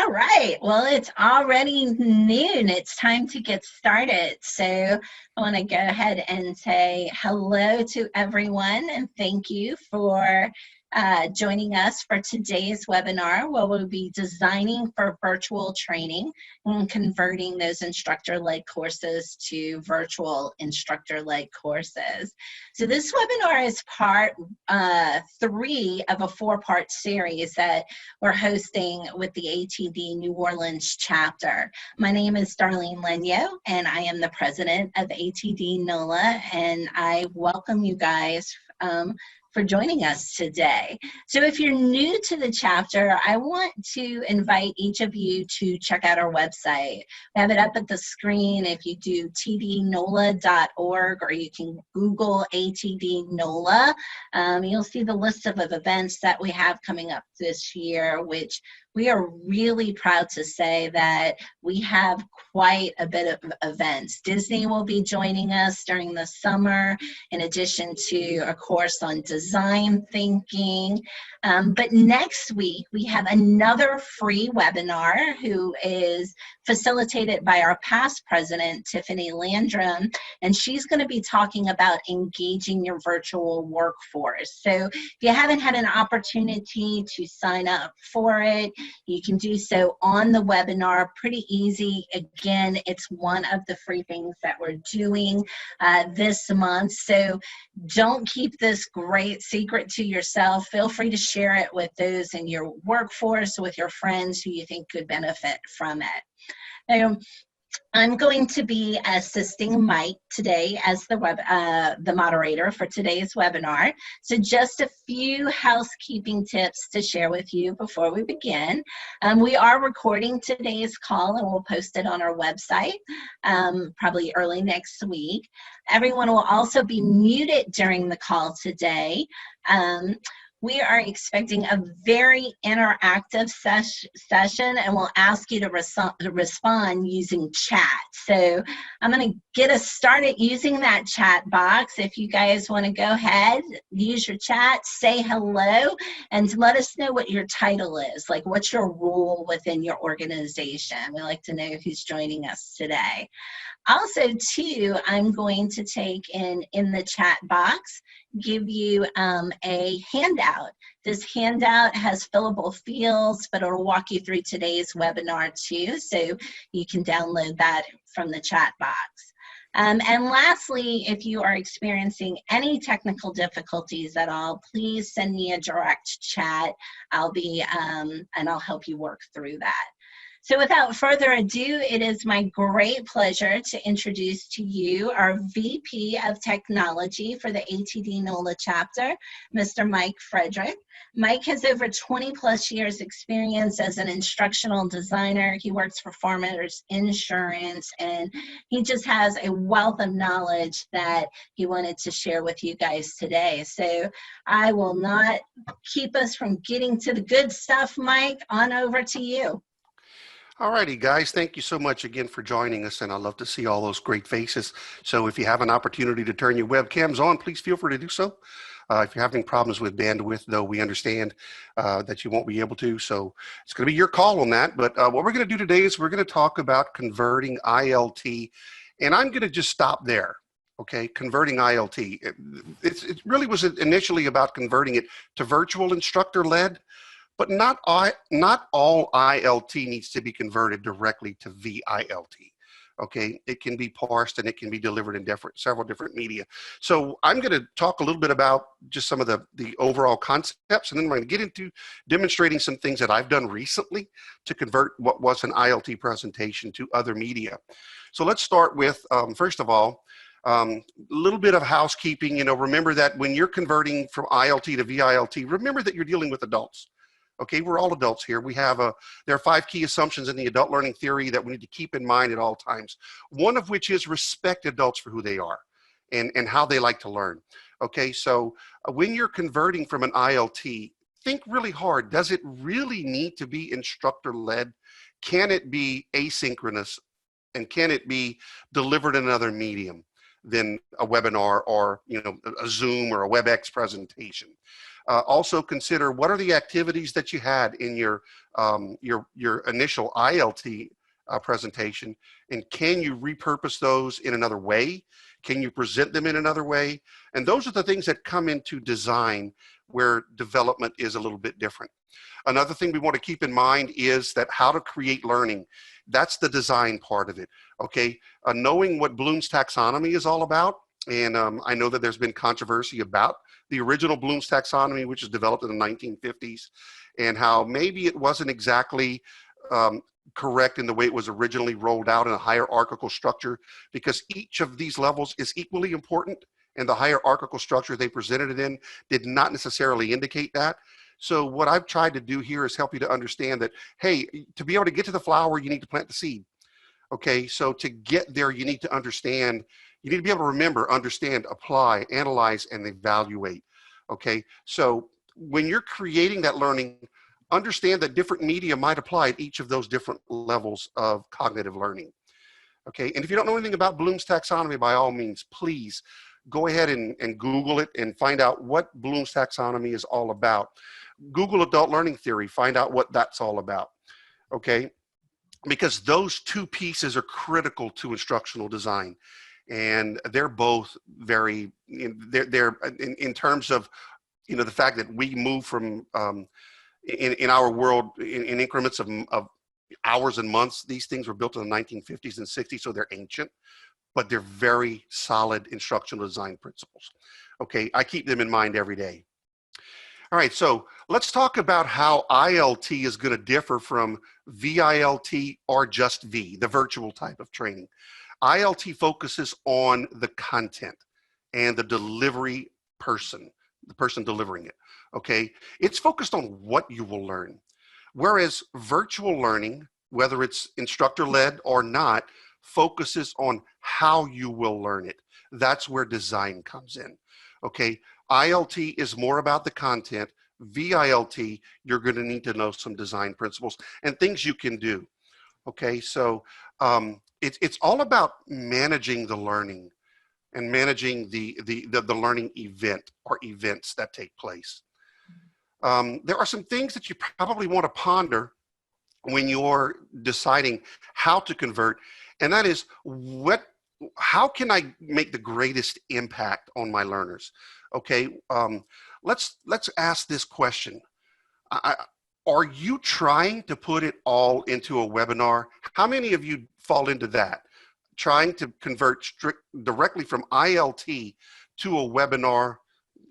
All right. Well, it's already noon. It's time to get started. So I want to go ahead and say hello to everyone and thank you for joining us for today's webinar, where we'll be designing for virtual training and converting those instructor-led courses to virtual instructor-led courses. So this webinar is part 3 of a 4-part series that we're hosting with the ATD New Orleans chapter. My name is Darlene Lenyo, and I am the president of ATD NOLA, and I welcome you guys for joining us today. So if you're new to the chapter, I want to invite each of you to check out our website. We have it up at the screen. If you do tdnola.org or you can Google ATD NOLA, you'll see the list of events that we have coming up this year, which we are really proud to say that we have quite a bit of events. Disney will be joining us during the summer, in addition to a course on design thinking. But next week, we have another free webinar who is facilitated by our past president, Tiffany Landrum, and she's going to be talking about engaging your virtual workforce. So if you haven't had an opportunity to sign up for it, you can do so on the webinar, pretty easy. Again, it's one of the free things that we're doing this month. So don't keep this great secret to yourself. Feel free to share it with those in your workforce, with your friends who you think could benefit from it. Now, I'm going to be assisting Mike today as the moderator for today's webinar. So just a few housekeeping tips to share with you before we begin. We are recording today's call and we'll post it on our website probably early next week. Everyone will also be muted during the call today. We are expecting a very interactive session, and we'll ask you to respond using chat. So I'm going to get us started using that chat box. If you guys want to go ahead, use your chat, say hello, and let us know what your title is, like what's your role within your organization. We like to know who's joining us today. Also, too, I'm going to take in the chat box, give you a handout. This handout has fillable fields, but it'll walk you through today's webinar, too, so you can download that from the chat box. And lastly, if you are experiencing any technical difficulties at all, please send me a direct chat. I'll be, and I'll help you work through that. So without further ado, it is my great pleasure to introduce to you our VP of Technology for the ATD NOLA chapter, Mr. Mike Frederick. Mike has over 20 plus years experience as an instructional designer. He works for Farmers Insurance, and he just has a wealth of knowledge that he wanted to share with you guys today. So I will not keep us from getting to the good stuff. Mike, on over to you. All righty, guys, thank you so much again for joining us, and I love to see all those great faces. So if you have an opportunity to turn your webcams on, please feel free to do so. If you're having problems with bandwidth, though, we understand that you won't be able to, so it's going to be your call on that. But what we're going to do today is we're going to talk about converting ILT, and I'm going to just stop there. Okay, converting ILT. It really was initially about converting it to virtual instructor-led. But not all ILT needs to be converted directly to vILT. Okay, it can be parsed and it can be delivered in several different media. So I'm going to talk a little bit about just some of the overall concepts, and then I'm going to get into demonstrating some things that I've done recently to convert what was an ILT presentation to other media. So let's start with, first of all, a little bit of housekeeping. You know, remember that when you're converting from ILT to vILT, remember that you're dealing with adults. Okay, we're all adults here. There are 5 key assumptions in the adult learning theory that we need to keep in mind at all times. One of which is respect adults for who they are and how they like to learn. Okay, so when you're converting from an ILT, think really hard. Does it really need to be instructor-led? Can it be asynchronous? And can it be delivered in another medium than a webinar or, you know, a Zoom or a WebEx presentation? Also consider what are the activities that you had in your initial ILT presentation, and can you repurpose those in another way? Can you present them in another way? And those are the things that come into design where development is a little bit different. Another thing we want to keep in mind is that how to create learning. That's the design part of it, okay? Knowing what Bloom's taxonomy is all about, and I know that there's been controversy about the original Bloom's taxonomy, which was developed in the 1950s, and how maybe it wasn't exactly correct in the way it was originally rolled out in a hierarchical structure, because each of these levels is equally important, and the hierarchical structure they presented it in did not necessarily indicate that. So what I've tried to do here is help you to understand that, hey, to be able to get to the flower, you need to plant the seed. Okay, so to get there, you need to understand, you need to be able to remember, understand, apply, analyze, and evaluate. Okay, so when you're creating that learning, understand that different media might apply at each of those different levels of cognitive learning. Okay, and if you don't know anything about Bloom's taxonomy, by all means, please go ahead and Google it and find out what Bloom's taxonomy is all about. Google adult learning theory, find out what that's all about. Okay, because those two pieces are critical to instructional design, and they're both very, they're in terms of, you know, the fact that we move from in our world in increments of hours and months. These things were built in the 1950s and 60s, so they're ancient, but they're very solid instructional design principles. Okay, I keep them in mind every day. All right, so let's talk about how ILT is going to differ from vILT or just V, the virtual type of training. ILT focuses on the content and the delivery person, the person delivering it, okay? It's focused on what you will learn. Whereas virtual learning, whether it's instructor-led or not, focuses on how you will learn it. That's where design comes in, okay? ILT is more about the content. vILT, you're going to need to know some design principles and things you can do. Okay, so it's all about managing the learning and managing the learning event or events that take place. There are some things that you probably want to ponder when you're deciding how to convert, and that is how can I make the greatest impact on my learners? Okay, let's ask this question. Are you trying to put it all into a webinar? How many of you fall into that? Trying to convert directly from ILT to a webinar,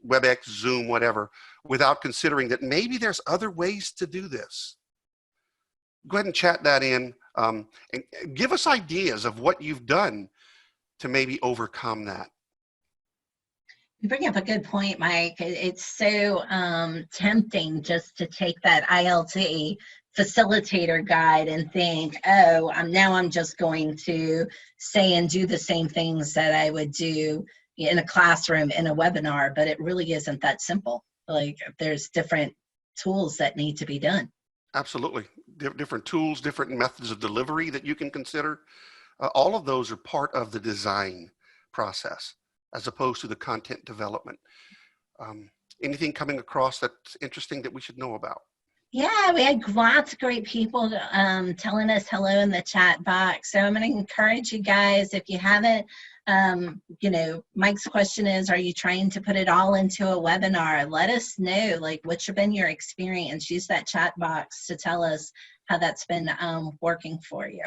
WebEx, Zoom, whatever, without considering that maybe there's other ways to do this? Go ahead and chat that in, and give us ideas of what you've done to maybe overcome that. You bring up a good point, Mike. It's so tempting just to take that ILT facilitator guide and think, oh, now I'm just going to say and do the same things that I would do in a classroom, in a webinar, but it really isn't that simple. Like, there's different tools that need to be done. Absolutely. Different tools, different methods of delivery that you can consider. All of those are part of the design process, as opposed to the content development. Anything coming across that's interesting that we should know about? Yeah, we had lots of great people telling us hello in the chat box. So I'm going to encourage you guys, if you haven't, you know, Mike's question is, are you trying to put it all into a webinar? Let us know, like, what's been your experience? Use that chat box to tell us how that's been working for you.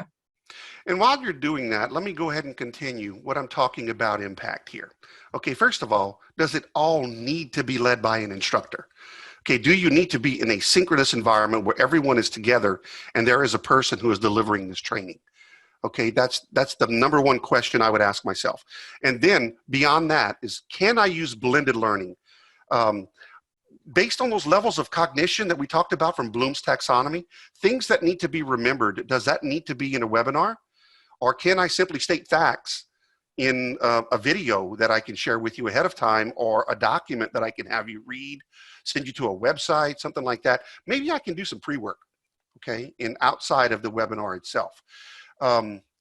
And while you're doing that, let me go ahead and continue what I'm talking about impact here. Okay, first of all, does it all need to be led by an instructor? Okay, do you need to be in a synchronous environment where everyone is together and there is a person who is delivering this training? Okay, that's the number one question I would ask myself. And then beyond that is, can I use blended learning? Based on those levels of cognition that we talked about from Bloom's taxonomy, things that need to be remembered, does that need to be in a webinar? Or can I simply state facts in a video that I can share with you ahead of time, or a document that I can have you read, send you to a website, something like that? Maybe I can do some pre-work, okay, outside of the webinar itself.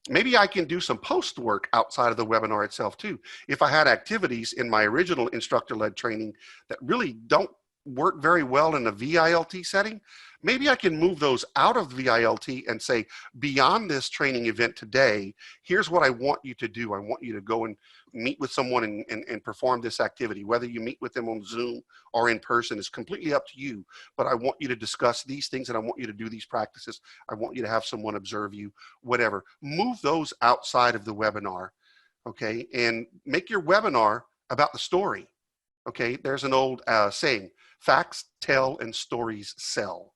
Maybe I can do some post work outside of the webinar itself too. If I had activities in my original instructor-led training that really don't work very well in a vILT setting, maybe I can move those out of vILT and say, beyond this training event today, here's what I want you to do. I want you to go and meet with someone and perform this activity. Whether you meet with them on Zoom or in person is completely up to you, but I want you to discuss these things and I want you to do these practices. I want you to have someone observe you, whatever. Move those outside of the webinar, okay? And make your webinar about the story, okay? There's an old saying, facts tell and stories sell.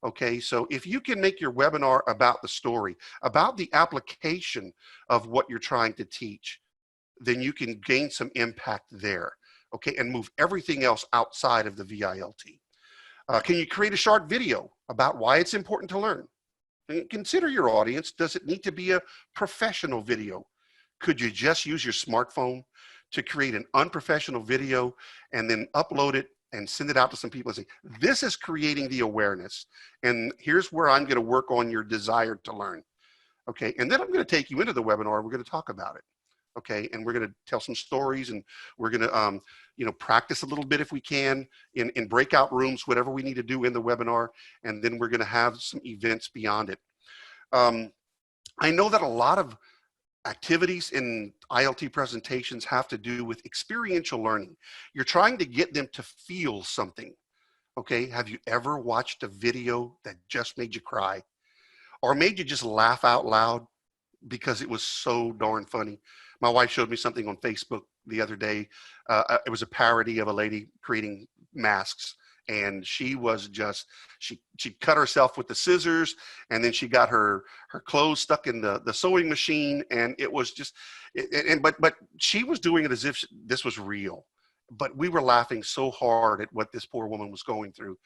Okay, so if you can make your webinar about the story, about the application of what you're trying to teach, then you can gain some impact there, okay, and move everything else outside of the vILT. Can you create a short video about why it's important to learn? And consider your audience. Does it need to be a professional video? Could you just use your smartphone to create an unprofessional video and then upload it and send it out to some people and say, this is creating the awareness. And here's where I'm going to work on your desire to learn. Okay. And then I'm going to take you into the webinar. We're going to talk about it. Okay. And we're going to tell some stories and we're going to, you know, practice a little bit if we can in breakout rooms, whatever we need to do in the webinar. And then we're going to have some events beyond it. I know that a lot of activities in ILT presentations have to do with experiential learning. You're trying to get them to feel something. Okay, have you ever watched a video that just made you cry or made you just laugh out loud because it was so darn funny? My wife showed me something on Facebook the other day. It was a parody of a lady creating masks. And she was just, she cut herself with the scissors and then she got her clothes stuck in the sewing machine. And it was just, but she was doing it as if this was real. But we were laughing so hard at what this poor woman was going through.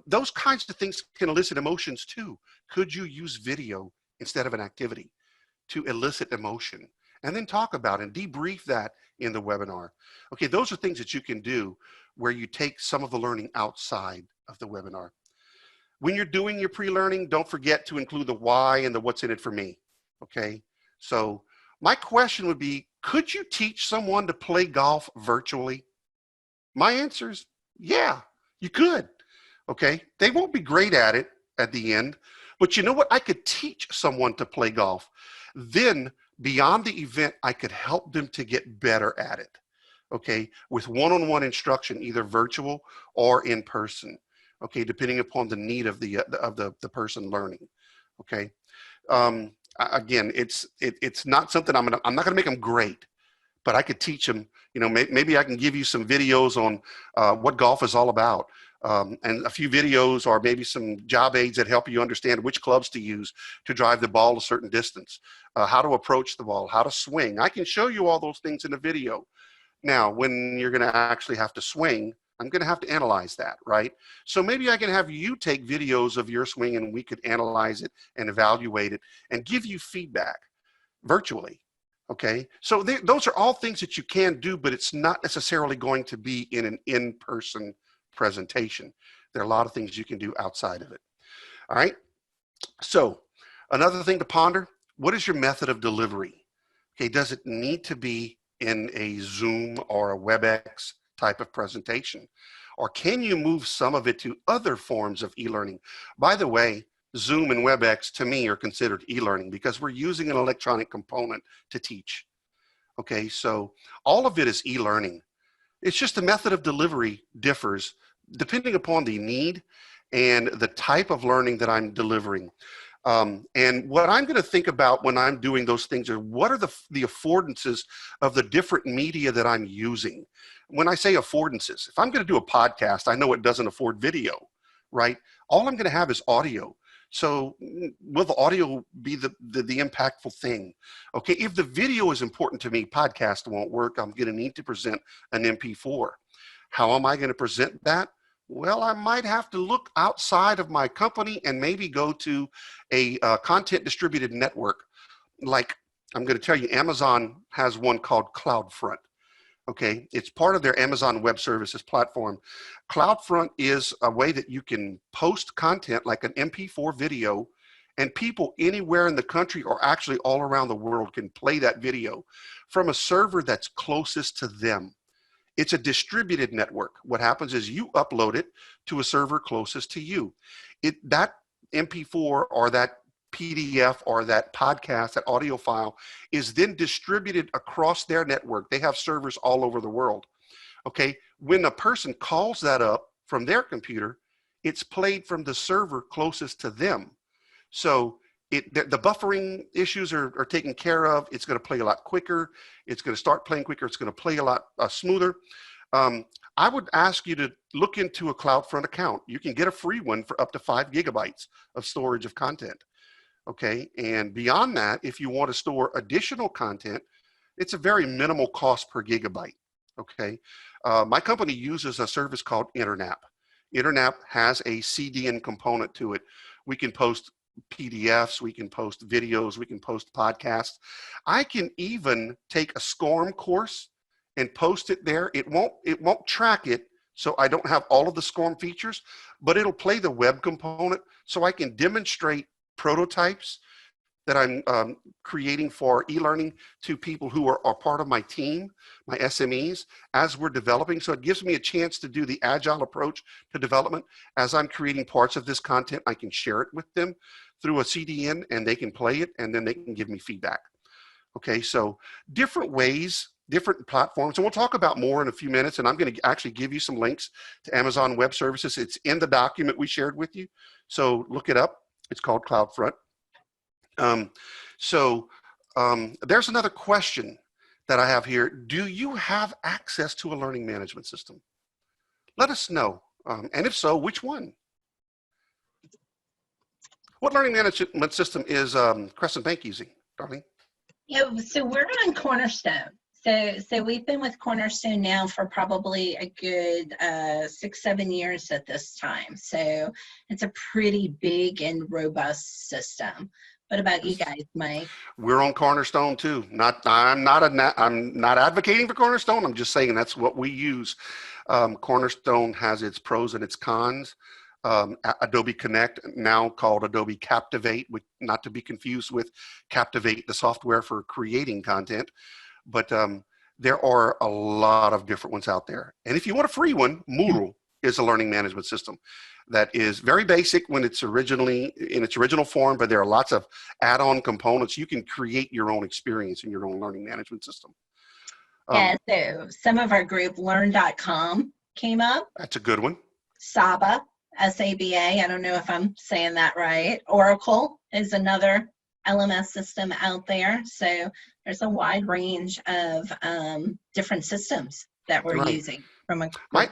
Those kinds of things can elicit emotions too. Could you use video instead of an activity to elicit emotion? And then talk about and debrief that in the webinar. Okay, those are things that you can do where you take some of the learning outside of the webinar. When you're doing your pre-learning, don't forget to include the why and the what's in it for me, okay? So my question would be, could you teach someone to play golf virtually? My answer is, yeah, you could, okay? They won't be great at it at the end, but you know what? I could teach someone to play golf. Then beyond the event, I could help them to get better at it. Okay, with one-on-one instruction, either virtual or in person, okay, depending upon the need of the person learning. Okay, again, it's not something I'm not gonna make them great, but I could teach them. You know, maybe I can give you some videos on what golf is all about, and a few videos or maybe some job aids that help you understand which clubs to use to drive the ball a certain distance, how to approach the ball, how to swing. I can show you all those things in a video. Now, when you're going to actually have to swing, I'm going to have to analyze that, right? So maybe I can have you take videos of your swing and we could analyze it and evaluate it and give you feedback virtually, okay? So those are all things that you can do, but it's not necessarily going to be in an in-person presentation. There are a lot of things you can do outside of it, all right? So another thing to ponder, what is your method of delivery? Okay, does it need to be in a Zoom or a WebEx type of presentation? Or can you move some of it to other forms of e-learning? By the way, Zoom and WebEx to me are considered e-learning because we're using an electronic component to teach. Okay, so all of it is e-learning. It's just the method of delivery differs depending upon the need and the type of learning that I'm delivering. And what I'm going to think about when I'm doing those things are what are the affordances of the different media that I'm using. When I say affordances, if I'm going to do a podcast, I know it doesn't afford video, right? All I'm going to have is audio. So will the audio be the impactful thing? Okay, if the video is important to me, podcast won't work. I'm going to need to present an MP4. How am I going to present that? Well, I might have to look outside of my company and maybe go to a content distributed network. Like I'm going to tell you, Amazon has one called CloudFront. Okay, it's part of their Amazon Web Services platform. CloudFront is a way that you can post content like an MP4 video, and people anywhere in the country or actually all around the world can play that video from a server that's closest to them. It's a distributed network. What happens is you upload it to a server closest to you. That MP4 or that PDF or that podcast, that audio file, is then distributed across their network. They have servers all over the world. Okay, when a person calls that up from their computer, it's played from the server closest to them. So the buffering issues are taken care of. It's going to play a lot quicker. It's going to start playing quicker. It's going to play a lot smoother. I would ask you to look into a CloudFront account. You can get a free one for up to 5 gigabytes of storage of content. Okay, and beyond that, if you want to store additional content, it's a very minimal cost per gigabyte. Okay, my company uses a service called Internap. Internap has a CDN component to it. We can post PDFs, we can post videos, we can post podcasts. I can even take a SCORM course and post it there. It won't track it, so I don't have all of the SCORM features, but it'll play the web component, so I can demonstrate prototypes that I'm creating for e-learning to people who are part of my team, my SMEs, as we're developing. So it gives me a chance to do the agile approach to development. As I'm creating parts of this content, I can share it with them through a CDN, and they can play it, and then they can give me feedback. Okay, so different ways, different platforms, and we'll talk about more in a few minutes, and I'm going to actually give you some links to Amazon Web Services. It's in the document we shared with you, so look it up. It's called CloudFront. There's another question that I have here. Do you have access to a learning management system? Let us know. And if so, which one? What learning management system is Crescent Bank using, Darlene? Yeah, so we're on Cornerstone. So we've been with Cornerstone now for probably a good 6-7 years at this time. So it's a pretty big and robust system. What about you guys, Mike? We're on Cornerstone too. I'm not advocating for Cornerstone. I'm just saying that's what we use. Cornerstone has its pros and its cons. Adobe Connect, now called Adobe Captivate, not to be confused with Captivate, the software for creating content. But there are a lot of different ones out there. And if you want a free one, Moodle is a learning management system that is very basic when it's originally in its original form, but there are lots of add-on components. You can create your own experience in your own learning management system. Yeah, so some of our group, learn.com, came up. That's a good one. Saba, S-A-B-A, I don't know if I'm saying that right. Oracle is another LMS system out there. So there's a wide range of different systems that we're using from a group.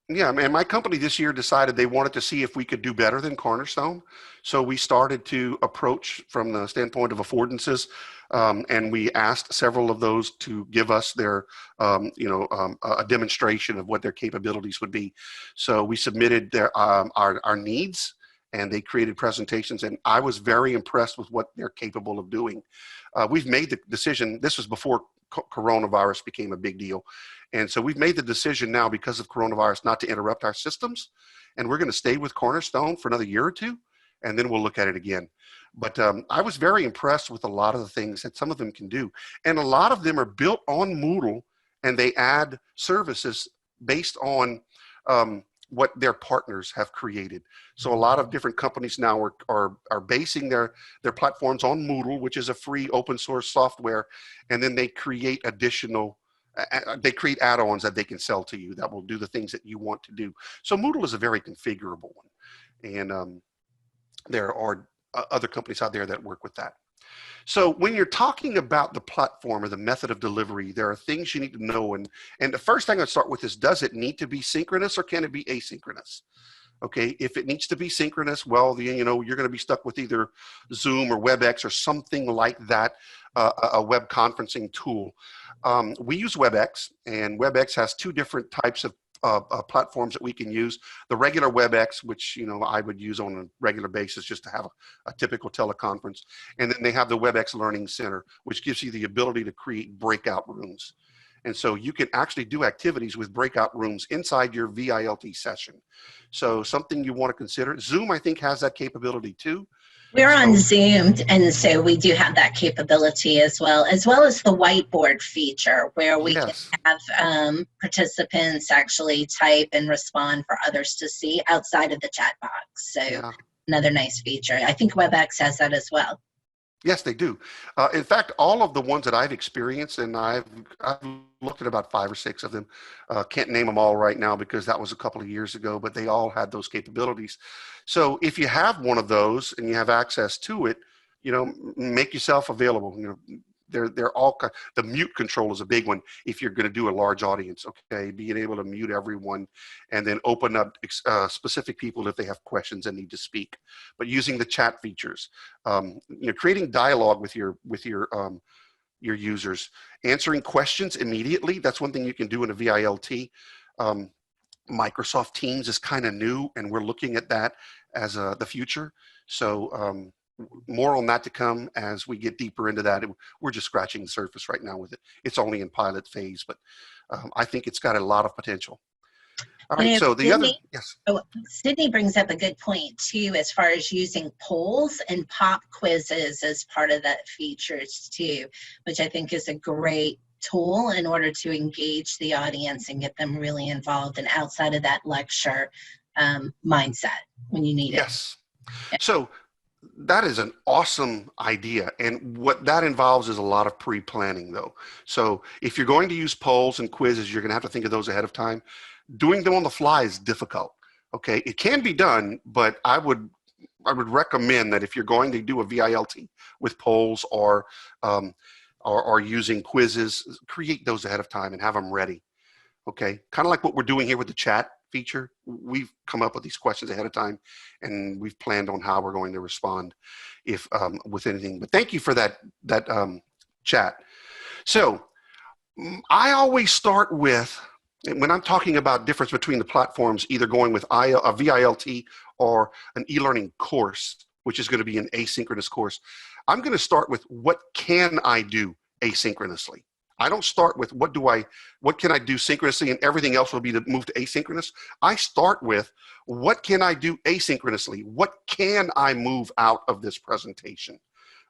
My company this year decided they wanted to see if we could do better than Cornerstone. So we started to approach from the standpoint of affordances, and we asked several of those to give us their, a demonstration of what their capabilities would be. So we submitted our needs, and they created presentations, and I was very impressed with what they're capable of doing. We've made the decision, this was before coronavirus became a big deal, and so we've made the decision now because of coronavirus not to interrupt our systems, and we're going to stay with Cornerstone for another year or two, and then we'll look at it again. But I was very impressed with a lot of the things that some of them can do, and a lot of them are built on Moodle, and they add services based on what their partners have created. So a lot of different companies now are basing their platforms on Moodle, which is a free open source software, and then they create additional, they create add-ons that they can sell to you that will do the things that you want to do. So Moodle is a very configurable one, and there are other companies out there that work with that. So when you're talking about the platform or the method of delivery, there are things you need to know. And the first thing I'd start with is, does it need to be synchronous or can it be asynchronous? Okay, if it needs to be synchronous, well, you're going to be stuck with either Zoom or WebEx or something like that, a web conferencing tool. We use WebEx, and WebEx has two different types of platforms that we can use. The regular WebEx, which I would use on a regular basis just to have a typical teleconference, and then they have the WebEx Learning Center, which gives you the ability to create breakout rooms. And so you can actually do activities with breakout rooms inside your vILT session. So something you want to consider. Zoom, I think, has that capability too. We're on So Zoom, and so we do have that capability as well as the whiteboard feature where we can yes, have participants actually type and respond for others to see outside of the chat box. So yeah. another nice feature. I think WebEx has that as well. Yes, they do. In fact, all of the ones that I've experienced, and I've looked at about 5 or 6 of them. Can't name them all right now because that was a couple of years ago, but they all had those capabilities. So if you have one of those and you have access to it, make yourself available. They're all the mute control is a big one if you're going to do a large audience. Okay, being able to mute everyone and then open up specific people if they have questions and need to speak. But using the chat features, creating dialogue with your users, answering questions immediately. That's one thing you can do in a vILT. Microsoft Teams is kind of new, and we're looking at that as the future. So more on that to come as we get deeper into that. We're just scratching the surface right now with it. It's only in pilot phase, but I think it's got a lot of potential. All right, so the other, Sydney, yes. Sydney brings up a good point too, as far as using polls and pop quizzes as part of that features too, which I think is a great tool in order to engage the audience and get them really involved and outside of that lecture mindset when you need it. Yes. So that is an awesome idea. And what that involves is a lot of pre-planning though. So if you're going to use polls and quizzes, you're going to have to think of those ahead of time. Doing them on the fly is difficult. Okay. It can be done, but I would recommend that if you're going to do a vILT with polls or using quizzes, create those ahead of time and have them ready. Okay, kind of like what we're doing here with the chat feature. We've come up with these questions ahead of time, and we've planned on how we're going to respond if with anything. But thank you for that chat. So I always start with, when I'm talking about difference between the platforms, either going with a vILT or an e-learning course, which is going to be an asynchronous course. I'm going to start with what can I do asynchronously. I don't start with what can I do synchronously and everything else will be to move to asynchronous. I start with what can I do asynchronously? What can I move out of this presentation?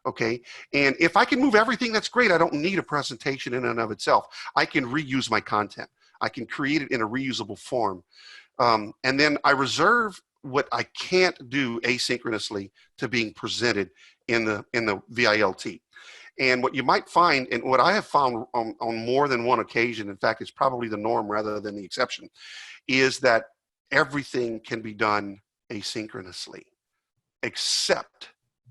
Okay, and if I can move everything, that's great. I don't need a presentation in and of itself. I can reuse my content. I can create it in a reusable form. And then I reserve what I can't do asynchronously to being presented in the vILT. And what you might find, and what I have found on more than one occasion, in fact, it's probably the norm rather than the exception, is that everything can be done asynchronously, except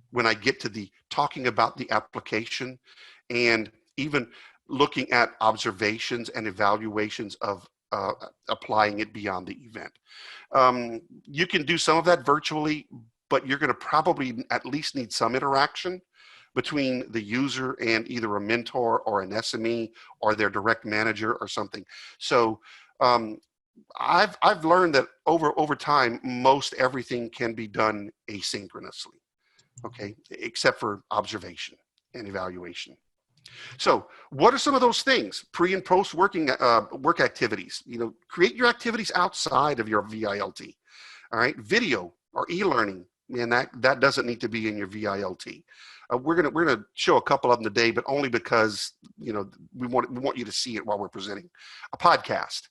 when I get to the talking about the application and even looking at observations and evaluations of applying it beyond the event. You can do some of that virtually, but you're going to probably at least need some interaction between the user and either a mentor or an SME or their direct manager or something. So I've learned that over time, most everything can be done asynchronously, okay, except for observation and evaluation. So what are some of those things? Pre and post work activities. Create your activities outside of your vILT. All right, video or e-learning, and that doesn't need to be in your vILT. We're gonna show a couple of them today, but only because we want you to see it while we're presenting. A podcast.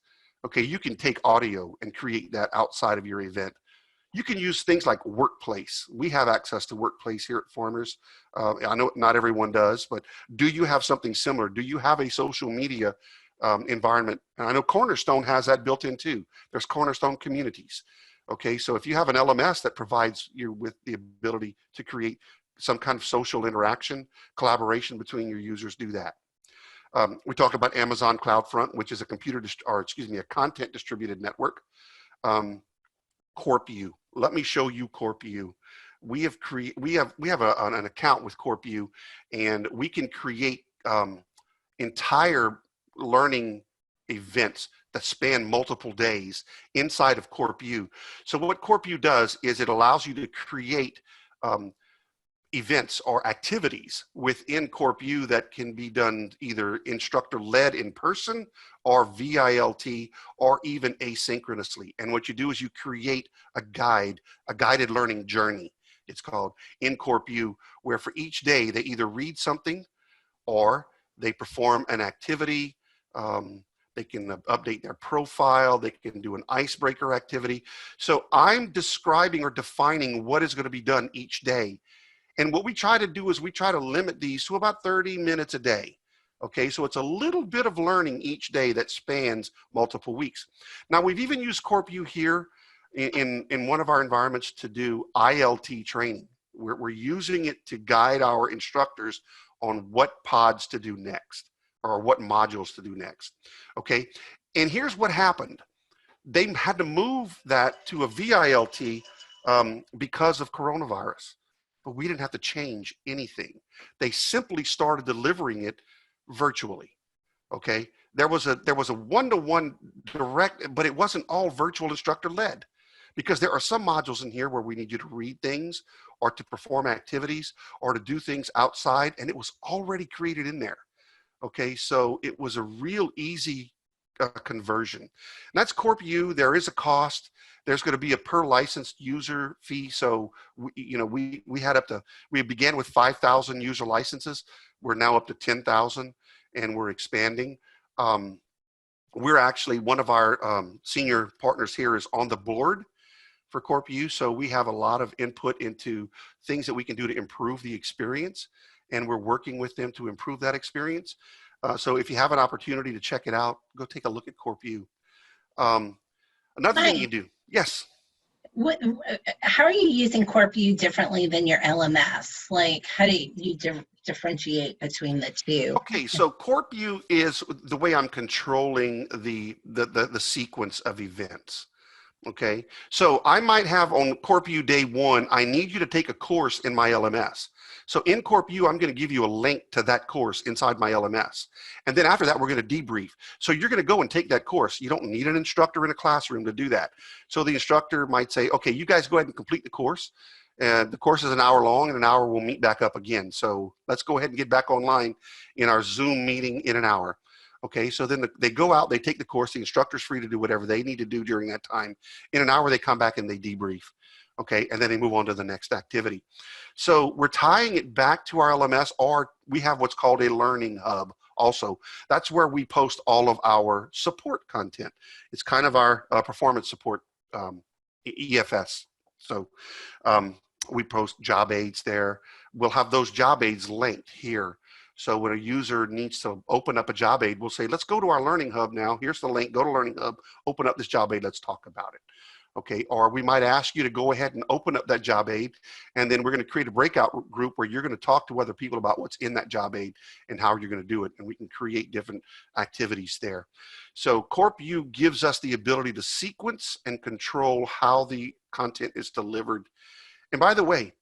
Okay, you can take audio and create that outside of your event. You can use things like Workplace. We have access to Workplace here at Farmers. I know not everyone does, but do you have something similar? Do you have a social media environment? And I know Cornerstone has that built in too. There's Cornerstone communities. Okay, so if you have an LMS that provides you with the ability to create some kind of social interaction, collaboration between your users, do that. We talked about Amazon CloudFront, which is a a content distributed network. CorpU. Let me show you CorpU. We have an account with CorpU, and we can create entire learning events that span multiple days inside of CorpU. So what CorpU does is it allows you to create events or activities within CorpU that can be done either instructor-led in person or vILT or even asynchronously. And what you do is you create a guided learning journey. it's called, in CorpU, where for each day they either read something or they perform an activity. They can update their profile. They can do an icebreaker activity. So I'm describing or defining what is going to be done each day. And what we try to do is we try to limit these to about 30 minutes a day. Okay, so it's a little bit of learning each day that spans multiple weeks. Now, we've even used CorpU here in one of our environments to do ILT training. We're using it to guide our instructors on what pods to do next or what modules to do next. Okay, and here's what happened. They had to move that to a vILT because of coronavirus, but we didn't have to change anything. They simply started delivering it virtually. Okay, there was a one-to-one direct, but it wasn't all virtual instructor led, because there are some modules in here where we need you to read things or to perform activities or to do things outside, and it was already created in there. Okay, so it was a real easy conversion. And that's CorpU. There is a cost. There's going to be a per licensed user fee. So we had up to, we began with 5,000 user licenses. We're now up to 10,000, and we're expanding. We're actually, one of our senior partners here is on the board for CorpU, so we have a lot of input into things that we can do to improve the experience, and we're working with them to improve that experience. So if you have an opportunity to check it out, go take a look at CorpU. Another thing you do, yes. How are you using CorpU differently than your LMS? Like, how do you differentiate between the two? Okay, so CorpU is the way I'm controlling the sequence of events. Okay, so I might have on CorpU day one, I need you to take a course in my LMS. So in CorpU, I'm going to give you a link to that course inside my LMS. And then after that, we're going to debrief. So you're going to go and take that course. You don't need an instructor in a classroom to do that. So the instructor might say, okay, you guys go ahead and complete the course. And the course is an hour long, and an hour we'll meet back up again. So let's go ahead and get back online in our Zoom meeting in an hour. Okay, so then they go out, they take the course, the instructor's free to do whatever they need to do during that time. In an hour, they come back and they debrief. Okay, and then they move on to the next activity. So we're tying it back to our LMS, or we have what's called a learning hub also. That's where we post all of our support content. It's kind of our performance support, EFS. So we post job aids there. We'll have those job aids linked here. So when a user needs to open up a job aid, we'll say, let's go to our Learning Hub now. Here's the link, go to Learning Hub, open up this job aid, let's talk about it. Okay, or we might ask you to go ahead and open up that job aid, and then we're going to create a breakout group where you're going to talk to other people about what's in that job aid and how you're going to do it, and we can create different activities there. So CorpU gives us the ability to sequence and control how the content is delivered. And by the way,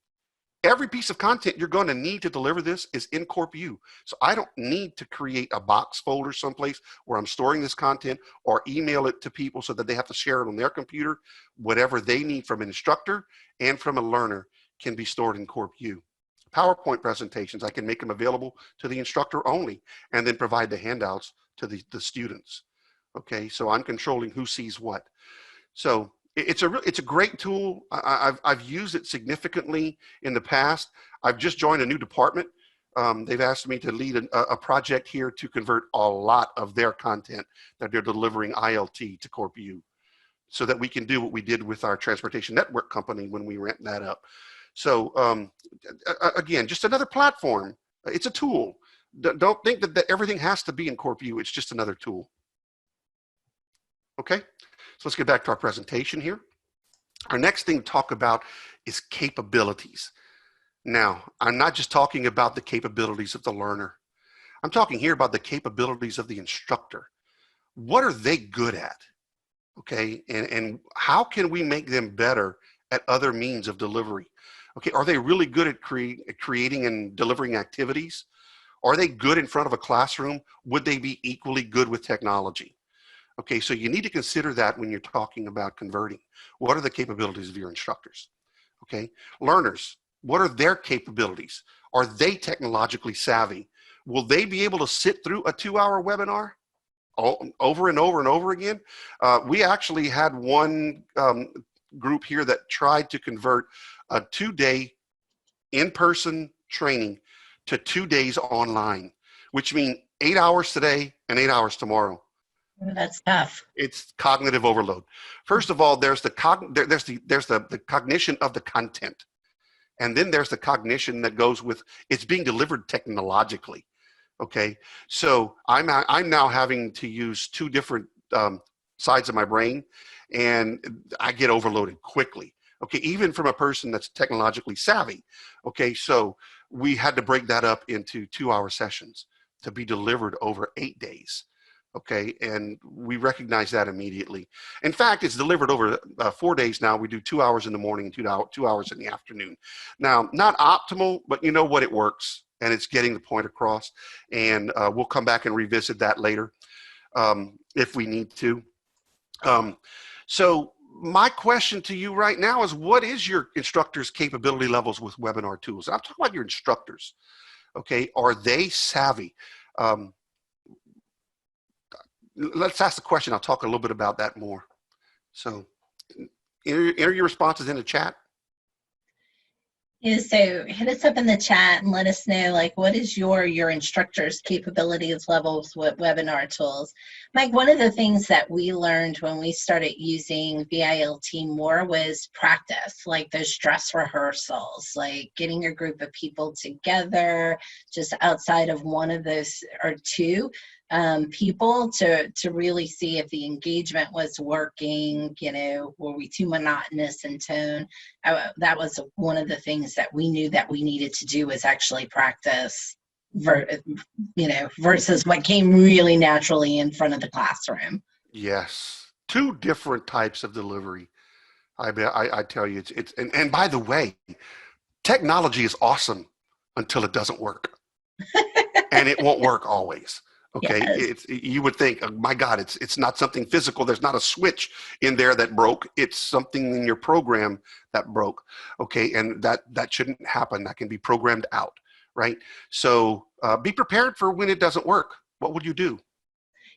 every piece of content you're going to need to deliver this is in CorpU. So I don't need to create a box folder someplace where I'm storing this content or email it to people so that they have to share it on their computer. Whatever they need from an instructor and from a learner can be stored in CorpU. PowerPoint presentations, I can make them available to the instructor only and then provide the handouts to the students. Okay, so I'm controlling who sees what. So it's a great tool. I've used it significantly in the past. I've just joined a new department. They've asked me to lead a project here to convert a lot of their content that they're delivering ILT to CorpU, so that we can do what we did with our transportation network company when we ramped that up. So again, just another platform. It's a tool. Don't think that everything has to be in CorpU. It's just another tool. Okay. So let's get back to our presentation here. Our next thing to talk about is capabilities. Now, I'm not just talking about the capabilities of the learner. I'm talking here about the capabilities of the instructor. What are they good at? Okay, and how can we make them better at other means of delivery? Okay, are they really good at creating and delivering activities? Are they good in front of a classroom? Would they be equally good with technology? Okay, so you need to consider that when you're talking about converting. What are the capabilities of your instructors? Okay, learners, what are their capabilities? Are they technologically savvy? Will they be able to sit through a 2-hour webinar over and over and over again? We actually had one group here that tried to convert a 2-day in-person training to 2 days online, which means 8 hours today and 8 hours tomorrow. That's tough. It's cognitive overload. First of all, there's the cognition of the content. And then there's the cognition that goes with it's being delivered technologically. Okay. So I'm now having to use two different sides of my brain, and I get overloaded quickly. Okay. Even from a person that's technologically savvy. Okay. So we had to break that up into 2-hour sessions to be delivered over 8 days. Okay, and we recognize that immediately. In fact, it's delivered over 4 days now. We do 2 hours in the morning and 2 hours in the afternoon. Now, not optimal, but you know what, it works, and it's getting the point across. And we'll come back and revisit that later if we need to. So my question to you right now is, what is your instructor's capability levels with webinar tools? I'm talking about your instructors. Okay, are they savvy? Let's ask the question. I'll talk a little bit about that more. So enter your responses in the chat. Yeah, so hit us up in the chat and let us know, like, what is your instructor's capabilities levels with webinar tools. Mike, one of the things that we learned when we started using vILT more was practice, like those dress rehearsals, like getting a group of people together just outside of one of those or two people to really see if the engagement was working. You know, were we too monotonous in tone? That was one of the things that we knew that we needed to do, was actually practice, versus what came really naturally in front of the classroom. Yes, two different types of delivery. I tell you, it's and by the way, technology is awesome until it doesn't work, and it won't work always. Okay, yes. You would think, oh my God, it's not something physical. There's not a switch in there that broke. It's something in your program that broke. Okay, and that shouldn't happen. That can be programmed out, right? So be prepared for when it doesn't work. What would you do?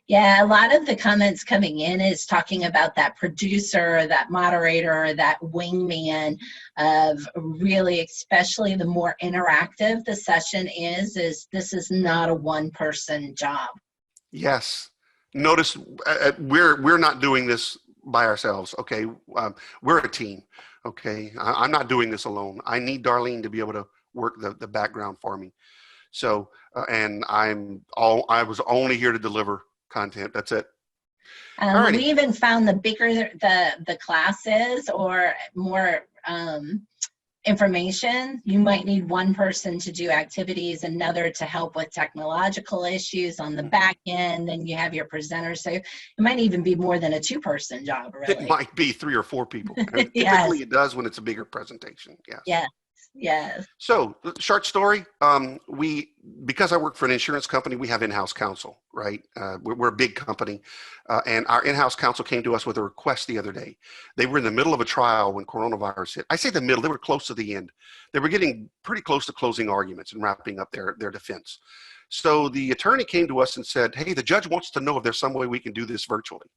Yeah, a lot of the comments coming in is talking about that producer, that moderator, that wingman of really, especially the more interactive the session is this is not a one-person job. Yes. Notice we're not doing this by ourselves, okay? We're a team, okay? I'm not doing this alone. I need Darlene to be able to work the background for me. So, and I was only here to deliver content. That's it. We even found the bigger the class is, or more information, you might need one person to do activities, another to help with technological issues on the back end, then you have your presenter. So it might even be more than a two-person job, really. It might be 3 or 4 people. And yes. Typically it does when it's a bigger presentation. Yes. Yes. Yes. So, short story, because I work for an insurance company, we have in-house counsel, right? We're a big company, and our in-house counsel came to us with a request the other day. They were in the middle of a trial when coronavirus hit. I say the middle, they were close to the end. They were getting pretty close to closing arguments and wrapping up their defense. So the attorney came to us and said, hey, the judge wants to know if there's some way we can do this virtually.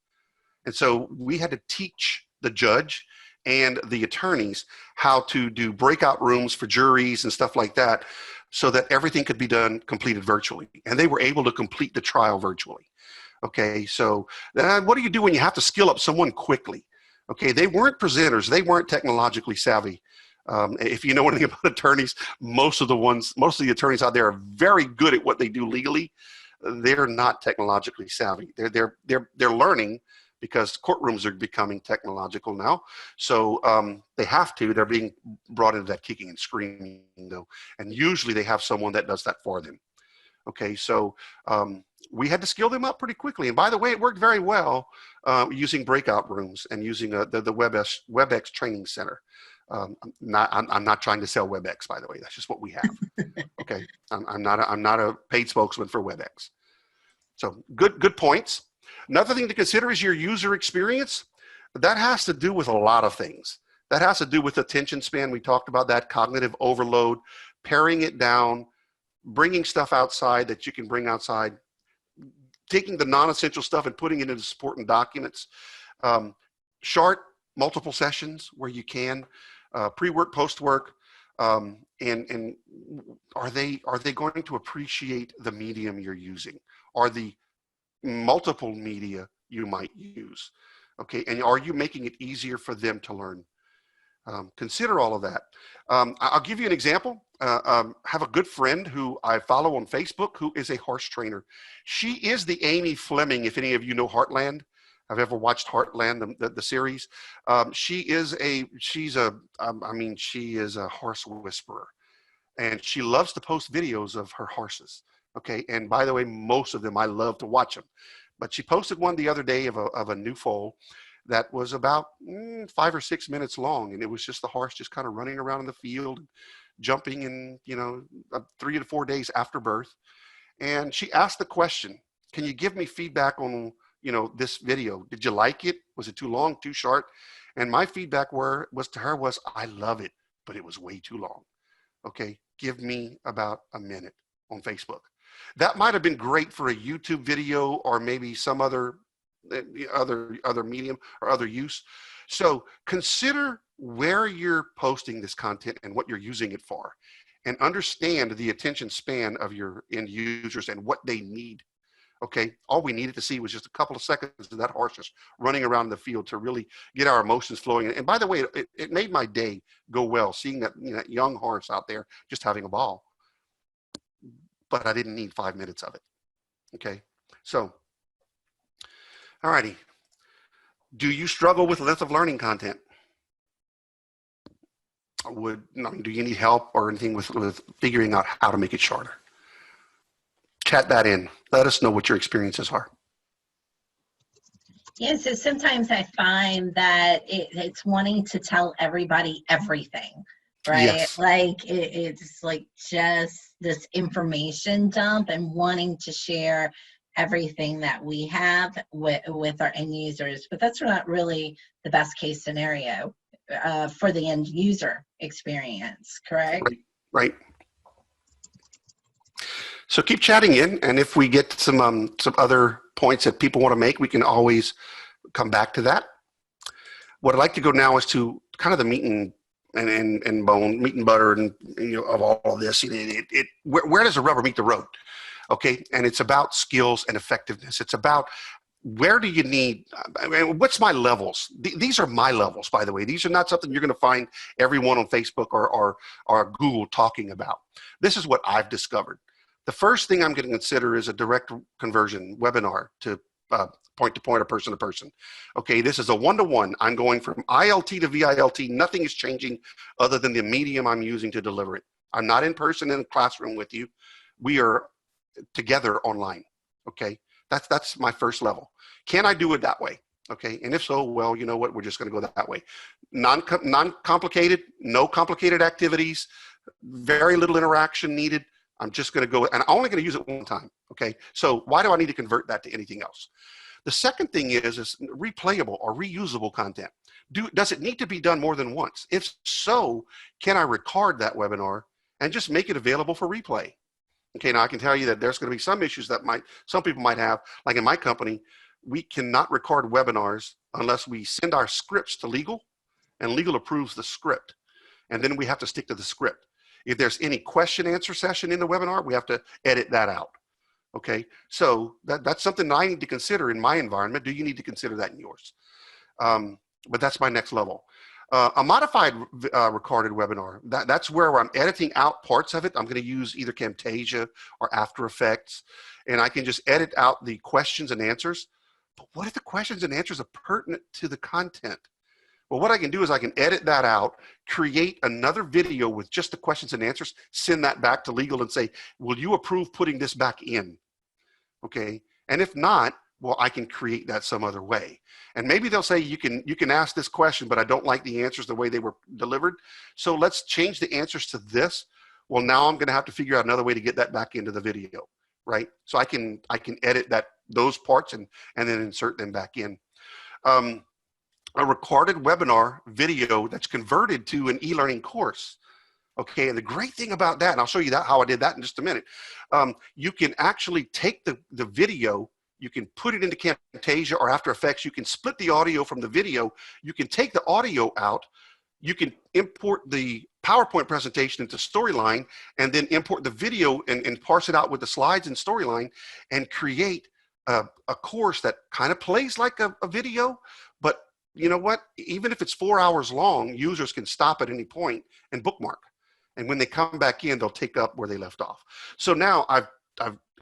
And so we had to teach the judge and the attorneys how to do breakout rooms for juries and stuff like that, so that everything could be completed virtually. And they were able to complete the trial virtually. Okay, so what do you do when you have to skill up someone quickly? Okay, they weren't presenters, they weren't technologically savvy. If you know anything about attorneys, most of the attorneys out there are very good at what they do legally. They're not technologically savvy. They're learning, because courtrooms are becoming technological now. So they have to, they're being brought into that kicking and screaming though. And usually they have someone that does that for them. Okay, so we had to skill them up pretty quickly. And by the way, it worked very well using breakout rooms and using the WebEx training center. I'm not trying to sell WebEx, by the way. That's just what we have. Okay, I'm not a paid spokesman for WebEx. So good points. Another thing to consider is your user experience. That has to do with a lot of things. That has to do with attention span. We talked about that, cognitive overload, paring it down, bringing stuff outside that you can bring outside, taking the non-essential stuff and putting it into supporting documents. Short, multiple sessions where you can, pre-work, post-work. And are they going to appreciate the medium you're using, or the multiple media you might use? Okay, and are you making it easier for them to learn? Consider all of that. I'll give you an example. Have a good friend who I follow on Facebook who is a horse trainer. She is the Amy Fleming, if any of you know Heartland. I've ever watched Heartland, the series. She is a horse whisperer, and she loves to post videos of her horses. Okay, and by the way, most of them I love to watch them. But she posted one the other day of a new foal that was about 5 or 6 minutes long, and it was just the horse just kind of running around in the field, jumping in, 3 to 4 days after birth. And she asked the question, "Can you give me feedback on this video? Did you like it? Was it too long, too short?" And my feedback was I love it, but it was way too long. Okay, give me about a minute on Facebook. That might have been great for a YouTube video or maybe some other medium or other use. So consider where you're posting this content and what you're using it for, and understand the attention span of your end users and what they need. Okay, all we needed to see was just a couple of seconds of that horse just running around the field to really get our emotions flowing. And by the way, it made my day go well, seeing that, that young horse out there just having a ball. But I didn't need 5 minutes of it. Okay, so, all righty. Do you struggle with length of learning content? Do you need help or anything with figuring out how to make it shorter? Chat that in. Let us know what your experiences are. Yeah, so sometimes I find that it's wanting to tell everybody everything, right? Yes. Like it's like just this information dump and wanting to share everything that we have with our end users. But that's not really the best case scenario for the end user experience, correct? Right. So keep chatting in, and if we get some other points that people want to make, we can always come back to that. What I'd like to go now is to kind of the meat and bone, meat and butter, and of all of this. Where does the rubber meet the road? Okay, and it's about skills and effectiveness. It's about where do you need, what's my levels? These are my levels, by the way. These are not something you're going to find everyone on Facebook or Google talking about. This is what I've discovered. The first thing I'm going to consider is a direct conversion webinar to point to point or person to person. Okay, this is a one-to-one. I'm going from ILT to vILT. Nothing is changing other than the medium I'm using to deliver it. I'm not in person in a classroom with you. We are together online. Okay, that's my first level. Can I do it that way? Okay, and if so, well, you know what? We're just going to go that way. Non-complicated, no complicated activities, very little interaction needed. I'm just going to go, and I'm only going to use it one time. Okay, so why do I need to convert that to anything else? The second thing is replayable or reusable content. Does it need to be done more than once? If so, can I record that webinar and just make it available for replay? Okay, now I can tell you that there's going to be some issues that some people might have. Like in my company, we cannot record webinars unless we send our scripts to legal, and legal approves the script, and then we have to stick to the script. If there's any question answer session in the webinar, we have to edit that out. Okay, so that's something that I need to consider in my environment. Do you need to consider that in yours? But that's my next level. A modified recorded webinar, that's where I'm editing out parts of it. I'm going to use either Camtasia or After Effects, and I can just edit out the questions and answers. But what if the questions and answers are pertinent to the content? Well, what I can do is I can edit that out, create another video with just the questions and answers, send that back to legal and say, will you approve putting this back in? Okay, and if not, well, I can create that some other way. And maybe they'll say, you can ask this question, but I don't like the answers the way they were delivered. So let's change the answers to this. Well, now I'm going to have to figure out another way to get that back into the video, right? So I can edit those parts and then insert them back in. A recorded webinar video that's converted to an e-learning course. Okay, and the great thing about that, and I'll show you how I did that in just a minute, you can actually take the video, you can put it into Camtasia or After Effects, you can split the audio from the video, you can take the audio out, you can import the PowerPoint presentation into Storyline, and then import the video and parse it out with the slides in Storyline, and create a course that kind of plays like a video, but you know what? Even if it's 4 hours long, users can stop at any point and bookmark. And when they come back in, they'll take up where they left off. So now I've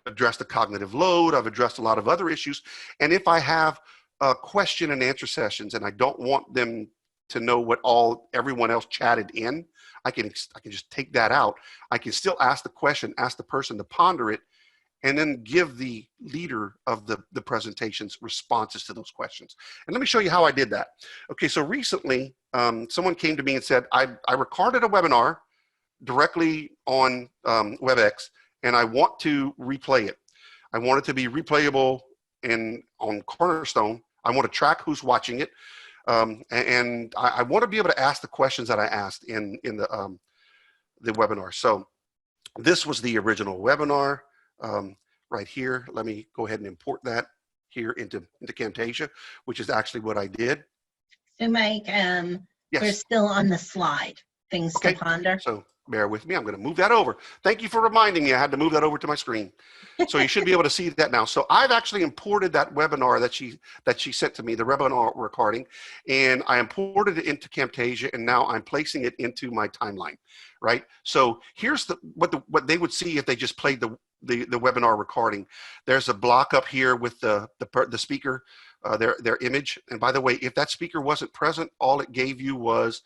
addressed the cognitive load. I've addressed a lot of other issues. And if I have question and answer sessions and I don't want them to know what everyone else chatted in, I can just take that out. I can still ask the question, ask the person to ponder it, and then give the leader of the presentations responses to those questions. And let me show you how I did that. Okay, so recently, someone came to me and said, I recorded a webinar directly on WebEx, and I want to replay it. I want it to be replayable on Cornerstone. I want to track who's watching it. And I want to be able to ask the questions that I asked in the webinar. So this was the original webinar. Right here, let me go ahead and import that here into Camtasia, which is actually what I did. So Mike, Yes. we're still on the slide, things to ponder. So bear with me, I'm gonna move that over. Thank you for reminding me, I had to move that over to my screen. So you should be able to see that now. So I've actually imported that webinar that she sent to me, the webinar recording, and I imported it into Camtasia, and now I'm placing it into my timeline, right? So here's what they would see if they just played the webinar recording. There's a block up here with the speaker, their image. And by the way, if that speaker wasn't present, all it gave you was,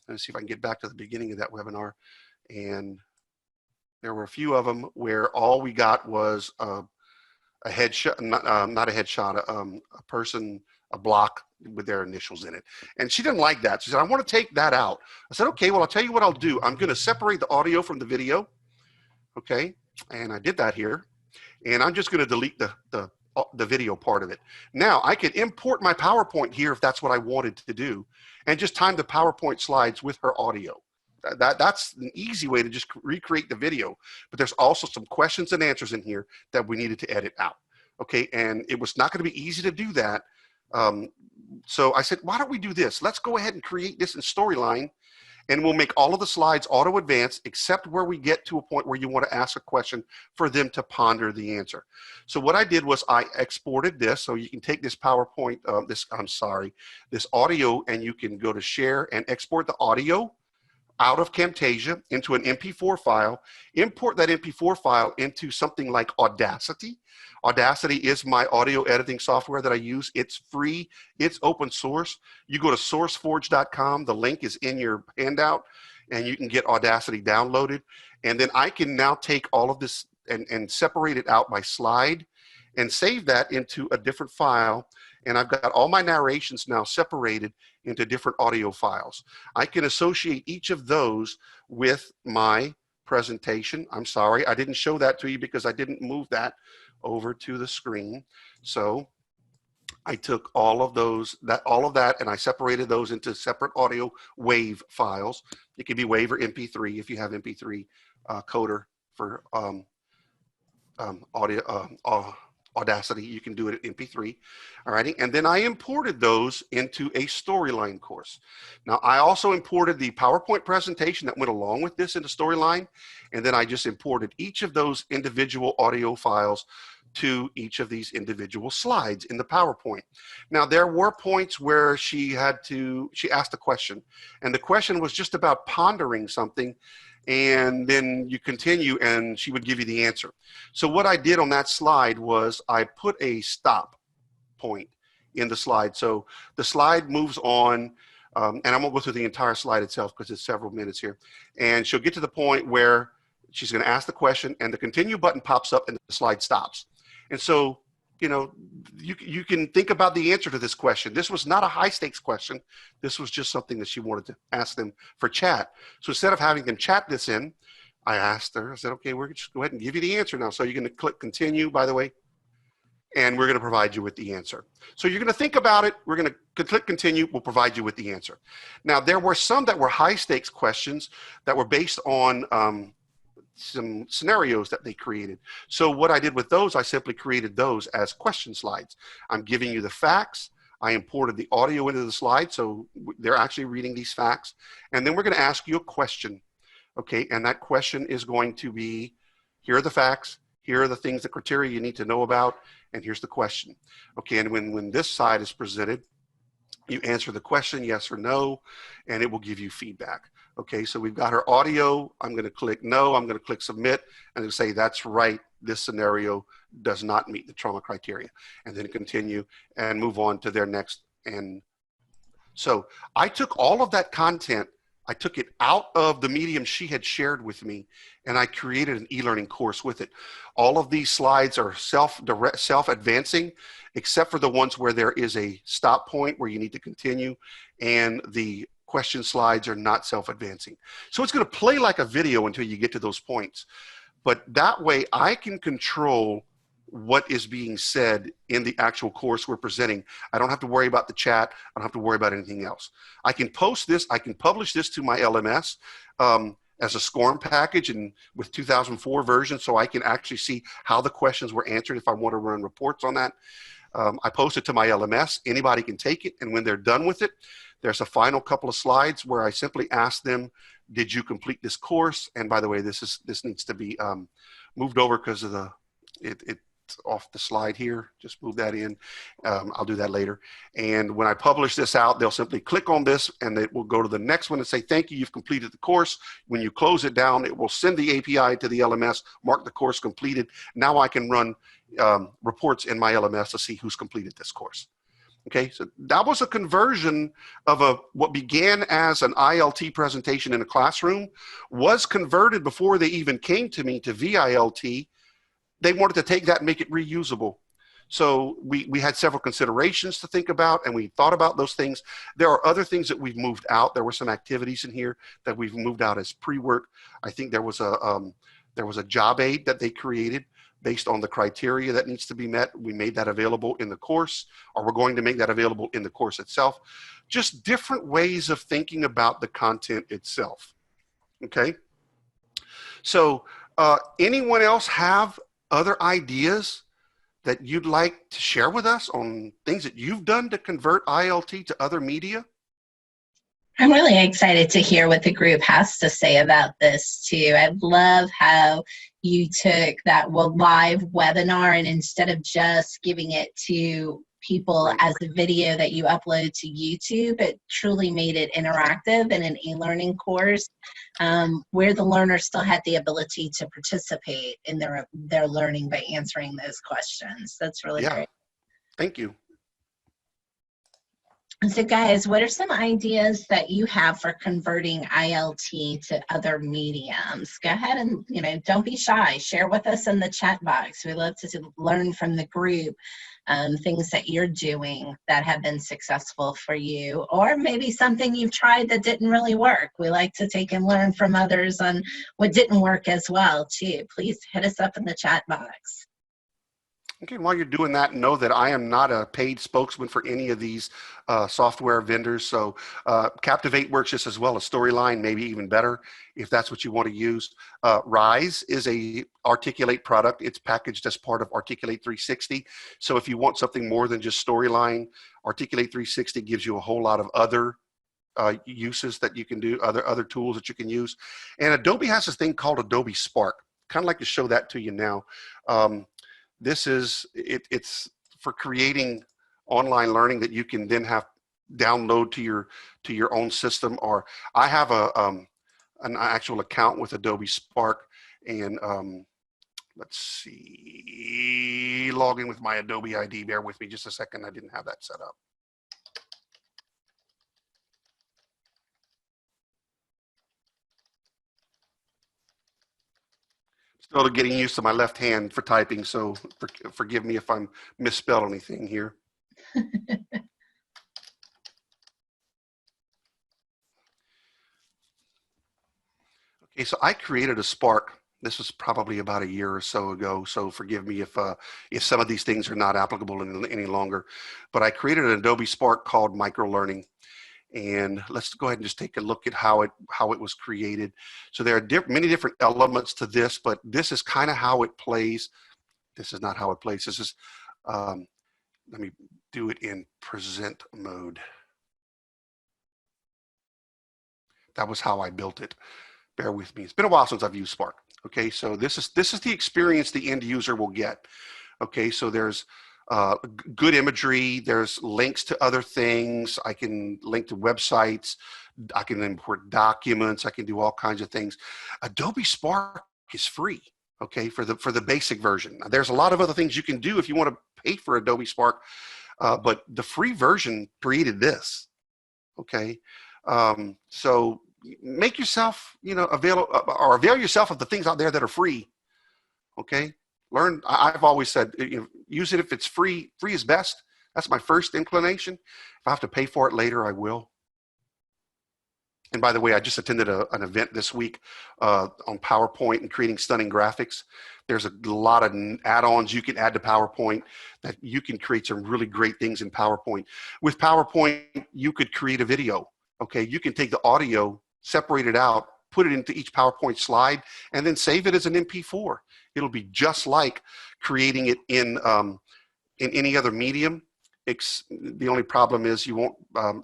let's see if I can get back to the beginning of that webinar. And there were a few of them where all we got was a headshot, not a headshot, a person, a block with their initials in it. And she didn't like that. She said, I want to take that out. I said, okay, well, I'll tell you what I'll do. I'm going to separate the audio from the video. Okay. And I did that here. And I'm just going to delete the video part of it. Now I could import my PowerPoint here if that's what I wanted to do, and just time the PowerPoint slides with her audio. That's an easy way to just recreate the video. But there's also some questions and answers in here that we needed to edit out. Okay, and it was not going to be easy to do that. So I said, why don't we do this? Let's go ahead and create this in Storyline, and we'll make all of the slides auto advance, except where we get to a point where you want to ask a question for them to ponder the answer. So what I did was I exported this. So you can take this PowerPoint, this audio, and you can go to share and export the audio out of Camtasia into an MP4 file, import that MP4 file into something like Audacity. Audacity is my audio editing software that I use. It's free, it's open source. You go to sourceforge.com, the link is in your handout, and you can get Audacity downloaded. And then I can now take all of this and separate it out by slide and save that into a different file. And I've got all my narrations now separated into different audio files. I can associate each of those with my presentation. I'm sorry, I didn't show that to you because I didn't move that over to the screen. So I took all of that, and I separated those into separate audio WAV files. It could be WAV or MP3 if you have MP3 coder for Audacity. You can do it at MP3. Alrighty, and then I imported those into a Storyline course. Now I also imported the PowerPoint presentation that went along with this into Storyline, and then I just imported each of those individual audio files to each of these individual slides in the PowerPoint. Now there were points where she asked a question, and the question was just about pondering something, and then you continue and she would give you the answer. So what I did on that slide was I put a stop point in the slide. So the slide moves on, and I won't go through the entire slide itself because it's several minutes here. And she'll get to the point where she's going to ask the question, and the continue button pops up and the slide stops. And so, you know, you can think about the answer to this question. This was not a high stakes question. This was just something that she wanted to ask them for chat. So instead of having them chat this in, I asked her, I said, okay, we're just go ahead and give you the answer now. So you're going to click continue, by the way, and we're going to provide you with the answer. So you're going to think about it. We're going to click continue. We'll provide you with the answer. Now, there were some that were high stakes questions that were based on some scenarios that they created. So what I did with those, I simply created those as question slides. I'm giving you the facts. I imported the audio into the slide, so they're actually reading these facts. And then we're going to ask you a question, okay? And that question is going to be, here are the facts, here are the things, the criteria you need to know about, and here's the question. Okay, and when this side is presented, you answer the question, yes or no, and it will give you feedback. Okay, so we've got our audio. I'm going to click no, I'm going to click submit, and it'll say, that's right, this scenario does not meet the trauma criteria. And then continue and move on to their next. And so I took all of that content, I took it out of the medium she had shared with me, and I created an e-learning course with it. All of these slides are self-advancing, except for the ones where there is a stop point where you need to continue, and the question slides are not self-advancing. So it's going to play like a video until you get to those points. But that way I can control what is being said in the actual course we're presenting. I don't have to worry about the chat. I don't have to worry about anything else. I can post this, I can publish this to my LMS as a SCORM package and with 2004 version, so I can actually see how the questions were answered if I want to run reports on that. I post it to my LMS. Anybody can take it, and when they're done with it, there's a final couple of slides where I simply ask them, did you complete this course? And by the way, this needs to be moved over because of the, it's off the slide here. Just move that in. I'll do that later. And when I publish this out, they'll simply click on this and it will go to the next one and say, thank you, you've completed the course. When you close it down, it will send the API to the LMS, mark the course completed. Now I can run reports in my LMS to see who's completed this course. Okay, so that was a conversion of what began as an ILT presentation in a classroom, was converted before they even came to me to vILT. They wanted to take that and make it reusable. So we had several considerations to think about, and we thought about those things. There are other things that we've moved out. There were some activities in here that we've moved out as pre-work. I think there was a job aid that they created based on the criteria that needs to be met. We made that available in the course, or we're going to make that available in the course itself. Just different ways of thinking about the content itself. Okay. So anyone else have other ideas that you'd like to share with us on things that you've done to convert ILT to other media? I'm really excited to hear what the group has to say about this too. I love how you took that live webinar and instead of just giving it to people as a video that you upload to YouTube, it truly made it interactive in an e-learning course where the learner still had the ability to participate in their learning by answering those questions. That's really great. Thank you. So guys, what are some ideas that you have for converting ILT to other mediums? Go ahead and, don't be shy. Share with us in the chat box. We love to learn from the group things that you're doing that have been successful for you, or maybe something you've tried that didn't really work. We like to take and learn from others on what didn't work as well, too. Please hit us up in the chat box. Okay, while you're doing that, know that I am not a paid spokesman for any of these software vendors. So Captivate works just as well as Storyline, maybe even better if that's what you want to use. Rise is a Articulate product. It's packaged as part of Articulate 360. So if you want something more than just Storyline, Articulate 360 gives you a whole lot of other uses that you can do, other tools that you can use. And Adobe has this thing called Adobe Spark. Kind of like to show that to you now. This is, it's for creating online learning that you can then have download to your own system. Or I have an actual account with Adobe Spark, and let's see, log in with my Adobe ID. Bear with me just a second. I didn't have that set up. Still getting used to my left hand for typing, so forgive me if I'm misspelled anything here. Okay, so I created a Spark. This was probably about a year or so ago, so forgive me if some of these things are not applicable any longer. But I created an Adobe Spark called Microlearning. And let's go ahead and just take a look at how it was created. So there are many different elements to this, but this is kind of how it plays. This is not how it plays. This is let me do it in present mode. That was how I built it. Bear with me. It's been a while since I've used Spark. Okay, so this is the experience the end user will get. Okay, so there's good imagery. There's links to other things. I can link to websites. I can import documents. I can do all kinds of things. Adobe Spark is free. Okay, for the basic version. Now, there's a lot of other things you can do if you want to pay for Adobe Spark, but the free version created this. Okay, so make yourself, avail yourself of the things out there that are free. Okay, learn. I've always said, use it if it's free. Free is best. That's my first inclination. If I have to pay for it later, I will. And by the way, I just attended an event this week on PowerPoint and creating stunning graphics. There's a lot of add-ons you can add to PowerPoint that you can create some really great things in PowerPoint. With PowerPoint, you could create a video. Okay, you can take the audio, separate it out, put it into each PowerPoint slide, and then save it as an MP4. It'll be just like creating it in any other medium. The only problem is you won't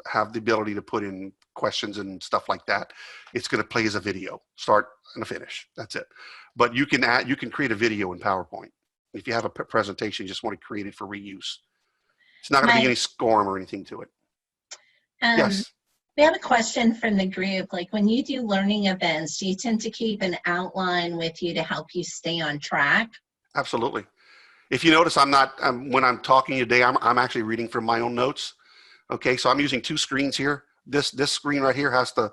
have the ability to put in questions and stuff like that. It's going to play as a video, start and a finish. That's it. But you can create a video in PowerPoint. If you have a presentation, you just want to create it for reuse. It's not going to be any SCORM or anything to it. Yes. We have a question from the group. Like, when you do learning events, do you tend to keep an outline with you to help you stay on track? Absolutely. If you notice, when I'm talking today, I'm actually reading from my own notes. Okay, so I'm using two screens here. This screen right here has the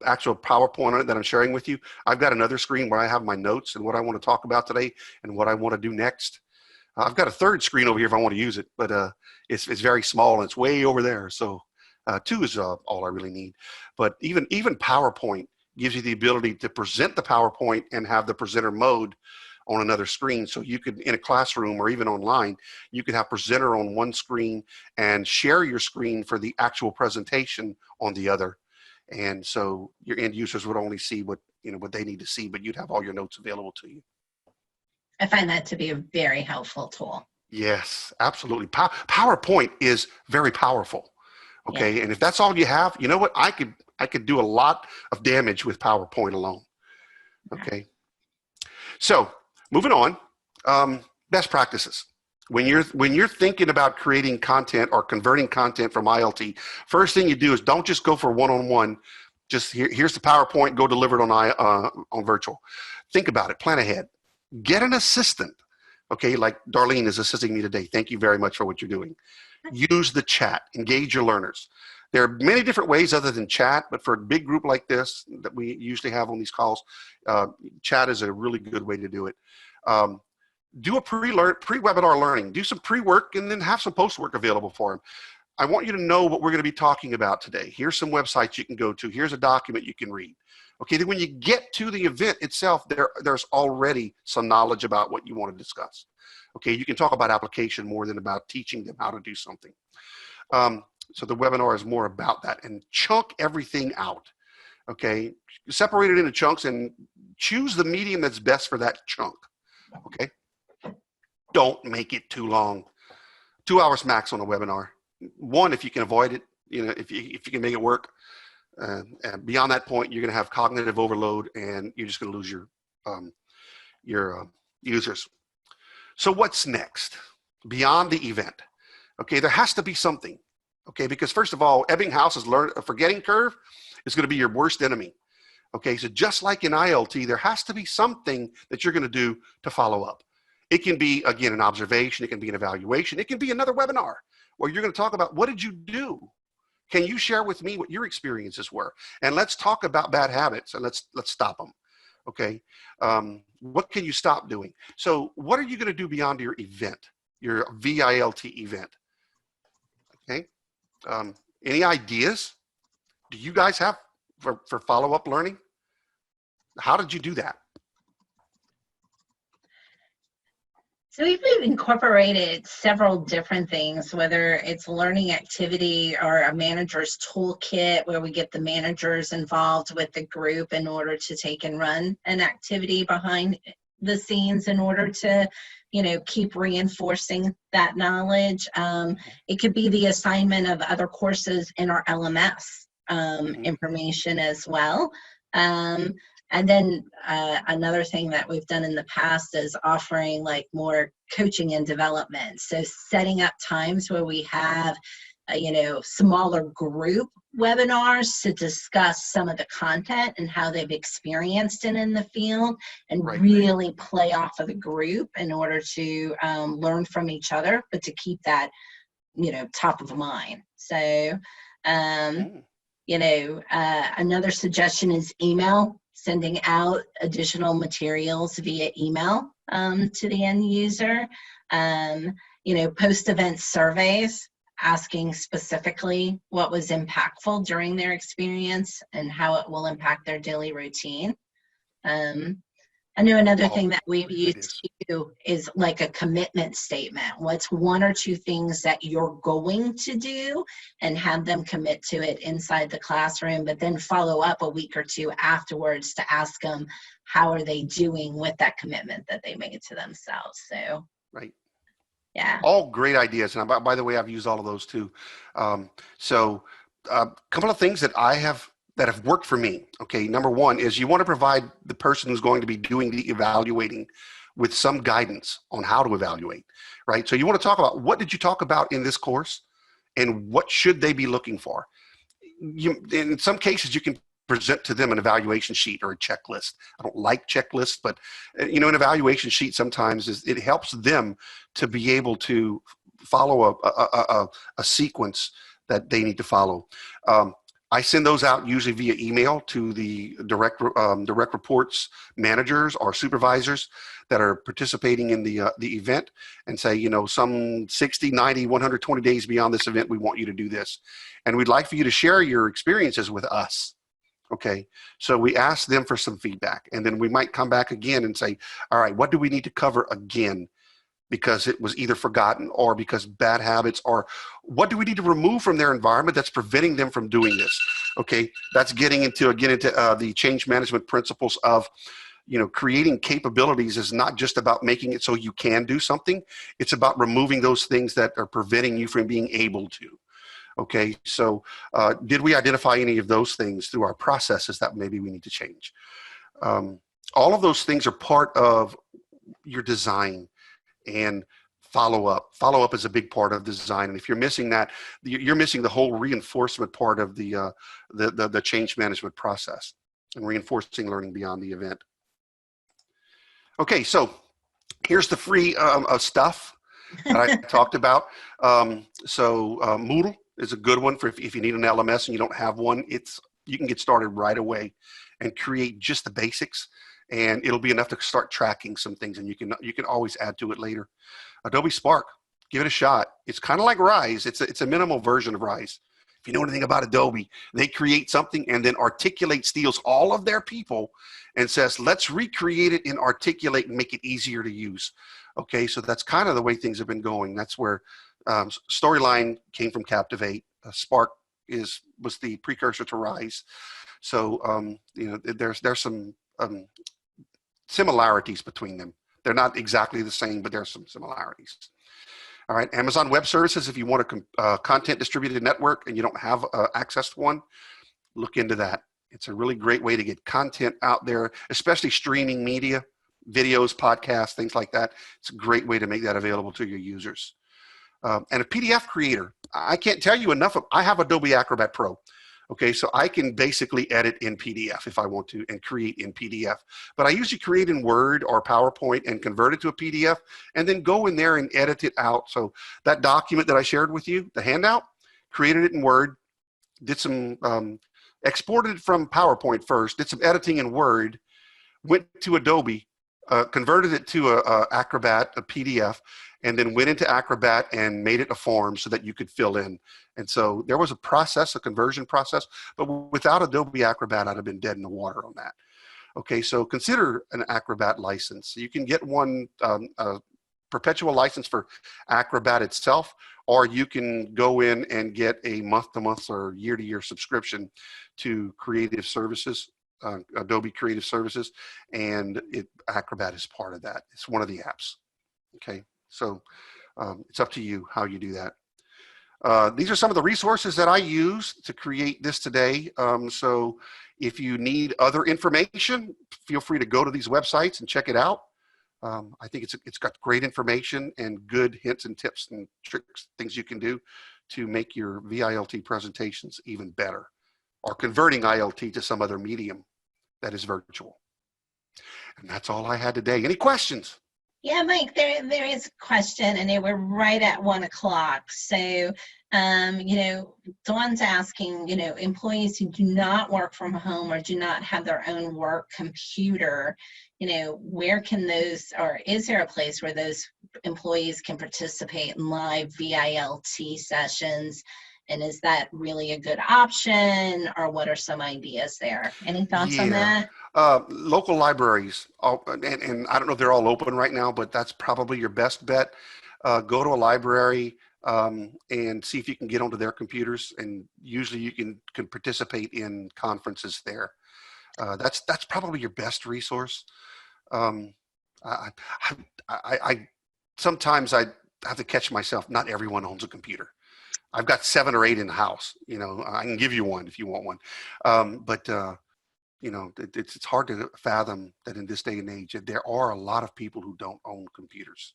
actual PowerPoint on it that I'm sharing with you. I've got another screen where I have my notes and what I want to talk about today and what I want to do next. I've got a third screen over here if I want to use it, but it's very small and it's way over there. So two is all I really need. But even PowerPoint gives you the ability to present the PowerPoint and have the presenter mode on another screen. So you could, in a classroom or even online, you could have presenter on one screen and share your screen for the actual presentation on the other. And so your end users would only see what they need to see, but you'd have all your notes available to you. I find that to be a very helpful tool. Yes, absolutely. PowerPoint is very powerful. Okay, yeah. And if that's all you have, you know what? I could do a lot of damage with PowerPoint alone. Okay. So moving on, best practices. When you're thinking about creating content or converting content from ILT, first thing you do is don't just go for one-on-one. Just here's the PowerPoint, go deliver it on virtual. Think about it, plan ahead. Get an assistant. Okay, like Darlene is assisting me today. Thank you very much for what you're doing. Use the chat, engage your learners. There are many different ways other than chat, but for a big group like this that we usually have on these calls, chat is a really good way to do it. Do a pre-webinar learning. Do some pre-work and then have some post-work available for them. I want you to know what we're going to be talking about today. Here's some websites you can go to. Here's a document you can read. Okay, then when you get to the event itself, there's already some knowledge about what you want to discuss. Okay, you can talk about application more than about teaching them how to do something. So the webinar is more about that, and chunk everything out. Okay, separate it into chunks and choose the medium that's best for that chunk. Okay, don't make it too long. 2 hours max on a webinar. One, if you can avoid it, if you can make it work. And beyond that point, you're going to have cognitive overload, and you're just going to lose your users. So what's next beyond the event? Okay, there has to be something. Okay, because first of all, Ebbinghaus's forgetting curve is going to be your worst enemy. Okay, so just like in ILT, there has to be something that you're going to do to follow up. It can be, again, an observation. It can be an evaluation. It can be another webinar where you're going to talk about, what did you do? Can you share with me what your experiences were? And let's talk about bad habits, and let's stop them. Okay, what can you stop doing? So what are you going to do beyond your event, your vILT event? Okay, any ideas? Do you guys have for follow-up learning? How did you do that? So we've incorporated several different things, whether it's learning activity or a manager's toolkit where we get the managers involved with the group in order to take and run an activity behind the scenes in order to, you know, keep reinforcing that knowledge. It could be the assignment of other courses in our LMS information as well. And then another thing that we've done in the past is offering like more coaching and development. So setting up times where we have, you know, smaller group webinars to discuss some of the content and how they've experienced it in the field, and really play off of the group in order to learn from each other, but to keep that, you know, top of mind. So, you know, another suggestion is email, sending out additional materials via email to the end user. You know, post-event surveys, asking specifically what was impactful during their experience and how it will impact their daily routine. I know another thing that we've used too is like a commitment statement. What's one or two things that you're going to do, and have them commit to it inside the classroom, but then follow up a week or two afterwards to ask them how are they doing with that commitment that they made to themselves. So, yeah. All great ideas. And by the way, I've used all of those too. So a couple of things that have worked for me. Okay. Number one is you want to provide the person who's going to be doing the evaluating with some guidance on how to evaluate, right? So you want to talk about, what did you talk about in this course and what should they be looking for? In some cases, you can present to them an evaluation sheet or a checklist. I don't like checklists, but you know, an evaluation sheet sometimes it helps them to be able to follow a sequence that they need to follow. I send those out usually via email to the direct reports managers or supervisors that are participating in the event, and say, you know, some 60, 90, 120 days beyond this event, we want you to do this. And we'd like for you to share your experiences with us. Okay, so we ask them for some feedback, and then we might come back again and say, all right, what do we need to cover again? Because it was either forgotten or because bad habits, or what do we need to remove from their environment that's preventing them from doing this? Okay, that's getting into the change management principles of, you know, creating capabilities is not just about making it so you can do something. It's about removing those things that are preventing you from being able to. Okay, so did we identify any of those things through our processes that maybe we need to change? All of those things are part of your design. And follow up. Follow up is a big part of design. And if you're missing that, you're missing the whole reinforcement part of the change management process and reinforcing learning beyond the event. Okay, so here's the free stuff that I talked about. Moodle is a good one for if you need an LMS and you don't have one. You can get started right away and create just the basics, and it'll be enough to start tracking some things, and you can always add to it later. Adobe Spark, give it a shot. It's kind of like Rise. It's a minimal version of Rise. If you know anything about Adobe, they create something and then Articulate steals all of their people and says, let's recreate it in Articulate and make it easier to use. Okay, so that's kind of the way things have been going. That's where Storyline came from Captivate. Spark was the precursor to Rise. So you know, there's some similarities between them. They're not exactly the same, but there's some similarities. All right, Amazon Web Services, if you want a content distributed network and you don't have access to one, look into that. It's a really great way to get content out there, especially streaming media, videos, podcasts, things like that. It's a great way to make that available to your users. And a PDF creator. I can't tell you enough I have Adobe Acrobat Pro. Okay, so I can basically edit in PDF if I want to and create in PDF. But I usually create in Word or PowerPoint and convert it to a PDF and then go in there and edit it out. So that document that I shared with you, the handout, created it in Word, did some, exported it from PowerPoint first, did some editing in Word, went to Adobe, converted it to Acrobat, a PDF, and then went into Acrobat and made it a form so that you could fill in. And so there was a conversion process, but without Adobe Acrobat, I'd have been dead in the water on that. Okay, so consider an Acrobat license. You can get one perpetual license for Acrobat itself, or you can go in and get a month-to-month or year-to-year subscription to Creative Services. Adobe Creative Services, and Acrobat is part of that. It's one of the apps. Okay, so it's up to you how you do that. These are some of the resources that I use to create this today. So if you need other information, feel free to go to these websites and check it out. I think it's got great information and good hints and tips and tricks, things you can do to make your vILT presentations even better, or converting ILT to some other medium that is virtual. And that's all I had today. Any questions? Yeah, Mike, there is a question, and they were right at 1 o'clock. So, Dawn's asking, employees who do not work from home or do not have their own work computer, where can those, or is there a place where those employees can participate in live vILT sessions? And is that really a good option, or what are some ideas there? Any thoughts on that? Local libraries, and I don't know if they're all open right now, but that's probably your best bet. Go to a library and see if you can get onto their computers, and usually you can participate in conferences there. That's probably your best resource. Sometimes I have to catch myself. Not everyone owns a computer. I've got 7 or 8 in the house. I can give you one if you want one. It's hard to fathom that in this day and age, there are a lot of people who don't own computers.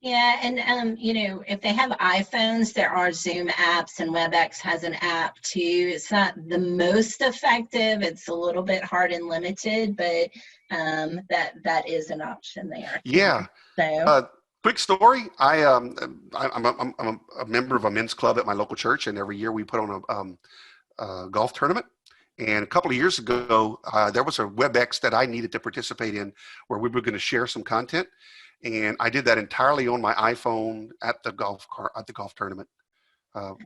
Yeah, and if they have iPhones, there are Zoom apps, and WebEx has an app too. It's not the most effective. It's a little bit hard and limited, but that is an option there. Yeah. So. Quick story. I'm a member of a men's club at my local church, and every year we put on a golf tournament. And a couple of years ago, there was a WebEx that I needed to participate in where we were going to share some content. And I did that entirely on my iPhone at the golf tournament.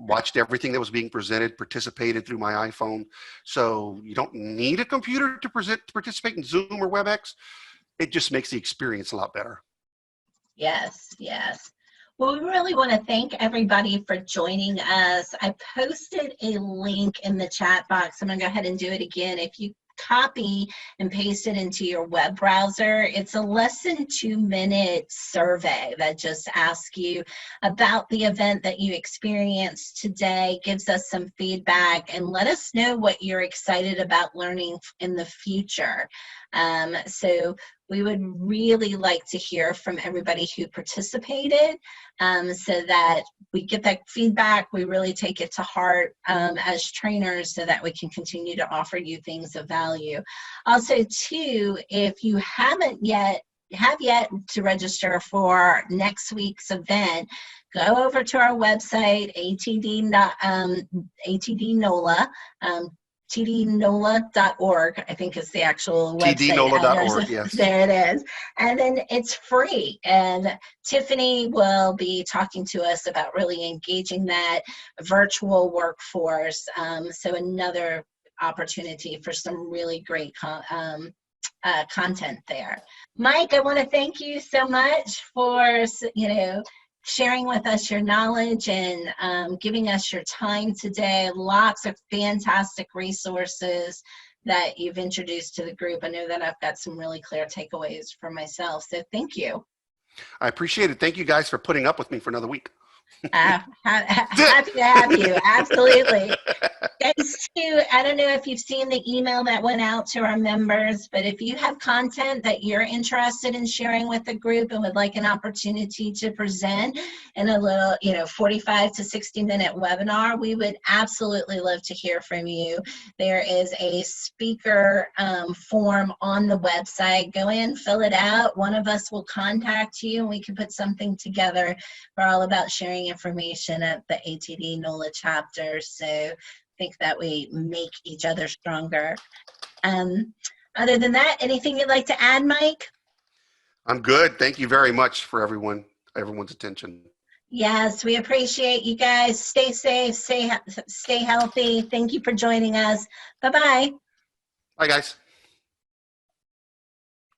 Watched everything that was being presented, participated through my iPhone. So you don't need a computer to participate in Zoom or WebEx. It just makes the experience a lot better. Yes, yes. Well, we really want to thank everybody for joining us. I posted a link in the chat box. I'm going to go ahead and do it again. If you copy and paste it into your web browser, it's a less than 2-minute survey that just asks you about the event that you experienced today, gives us some feedback, and let us know what you're excited about learning in the future. So we would really like to hear from everybody who participated, so that we get that feedback. We really take it to heart as trainers, so that we can continue to offer you things of value. Also, too, if you have yet to register for next week's event, go over to our website, atdnola. tdnola.org, I think is the actual website. tdnola.org, yes. There it is. And then it's free. And Tiffany will be talking to us about really engaging that virtual workforce. So another opportunity for some really great content there. Mike, I want to thank you so much for, sharing with us your knowledge and giving us your time today. Lots of fantastic resources that you've introduced to the group. I know that I've got some really clear takeaways for myself, so thank you. I appreciate it. Thank you guys for putting up with me for another week. Happy to have you. Absolutely. Thanks to, I don't know if you've seen the email that went out to our members, but if you have content that you're interested in sharing with the group and would like an opportunity to present in a little, 45 to 60-minute webinar, we would absolutely love to hear from you. There is a speaker form on the website. Go in, fill it out. One of us will contact you, and we can put something together. We're all about sharing information at the ATD NOLA chapter. So I think that we make each other stronger. Other than that, anything you'd like to add, Mike? I'm good. Thank you very much for everyone's attention. Yes, we appreciate you guys. Stay safe, stay healthy. Thank you for joining us. Bye-bye. Bye, guys.